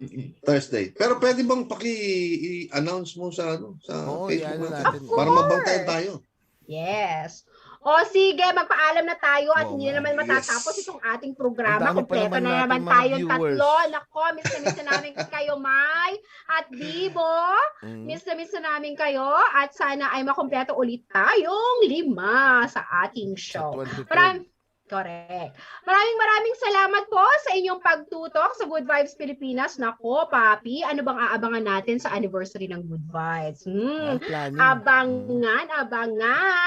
Speaker 4: Thursday. Pero pwede bang paki-announce mo sa
Speaker 2: Oo,
Speaker 4: Facebook
Speaker 2: i-ano
Speaker 4: natin?
Speaker 2: natin.
Speaker 4: Para mabantayan tayo.
Speaker 3: Yes. O sige, magpaalam na tayo at
Speaker 2: Oo
Speaker 3: hindi
Speaker 2: nga.
Speaker 3: naman matatapos
Speaker 4: Yes.
Speaker 3: itong ating
Speaker 2: Ang
Speaker 3: programa.
Speaker 2: dami pa
Speaker 3: Kompleto
Speaker 2: naman
Speaker 3: na
Speaker 2: natin
Speaker 3: naman
Speaker 2: mga
Speaker 3: tayong
Speaker 2: viewers.
Speaker 3: tatlo. Nako, miss na namin kayo, Mai at Bibo. Miss na namin kayo at sana ay makompleto ulit tayong 5 sa ating
Speaker 2: Sa
Speaker 3: show.
Speaker 2: 23rd.
Speaker 3: Correct. Maraming salamat po sa inyong pagtutok sa Good Vibes Pilipinas. Nako, Papi, ano bang aabangan natin sa anniversary ng Good Vibes?
Speaker 2: Planning.
Speaker 3: Abangan.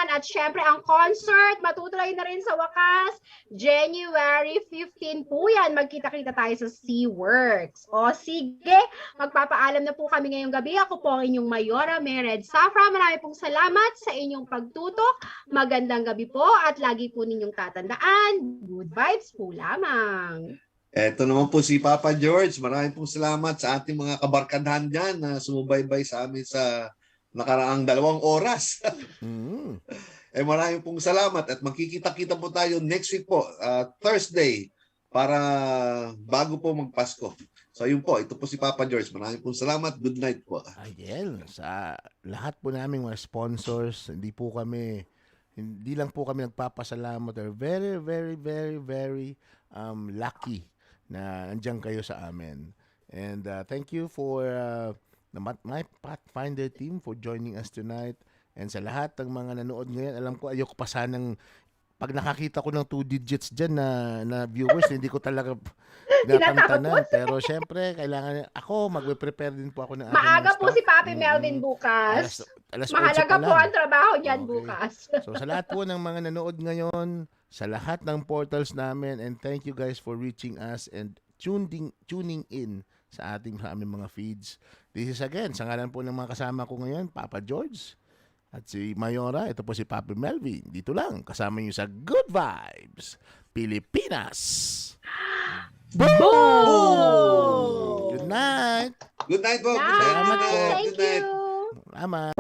Speaker 3: At syempre, ang concert, matutuloy na rin sa wakas. January 15 po yan. Magkita-kita tayo sa SeaWorks. O sige, magpapaalam na po kami ngayong gabi. Ako po ang inyong Mayora Mered Safra. Marami pong salamat sa inyong pagtutok. Magandang gabi po at lagi po ninyong tatandaan. Good vibes po lamang.
Speaker 4: Eto naman po si Papa George. Maraming pong salamat sa ating mga kabarkadahan dyan na sumubaybay sa amin sa nakaraang 2 oras. Maraming pong salamat at magkikita-kita po tayo next week po, Thursday, para bago po magpasko. So yun po, ito po si Papa George. Maraming pong salamat. Good night po.
Speaker 2: Ayun, sa lahat po naming mga sponsors, hindi lang po kami nagpapasalamat. We're very, very, very, very lucky na andyan kayo sa amin. And thank you for my PATHFINDER team for joining us tonight. And sa lahat ng mga nanood ngayon, alam ko ayoko pa sanang pag nakakita ko ng 2 digits dyan na viewers, hindi ko talaga natantanan. Pero syempre, kailangan ako, magpe-prepare din po ako ng aking
Speaker 3: Maaga
Speaker 2: mga
Speaker 3: po
Speaker 2: stuff.
Speaker 3: si Papi Melvin bukas.
Speaker 2: Alas 8
Speaker 3: Mahalaga
Speaker 2: pa
Speaker 3: po
Speaker 2: lang.
Speaker 3: ang trabaho niyan
Speaker 2: Okay.
Speaker 3: bukas.
Speaker 2: So sa lahat po ng mga nanood ngayon, sa lahat ng portals namin, and thank you guys for reaching us and tuning in sa aming mga feeds. This is again, sa ngalan po ng mga kasama ko ngayon, Papa George at si Mayora. Ito po si Papi Melvin. Dito lang, kasama niyo sa Good Vibes Pilipinas.
Speaker 3: Boom!
Speaker 2: Good night.
Speaker 4: Good night po.
Speaker 3: Night.
Speaker 2: Salamat po.
Speaker 3: Thank
Speaker 4: Good night.
Speaker 3: you.
Speaker 2: Salamat.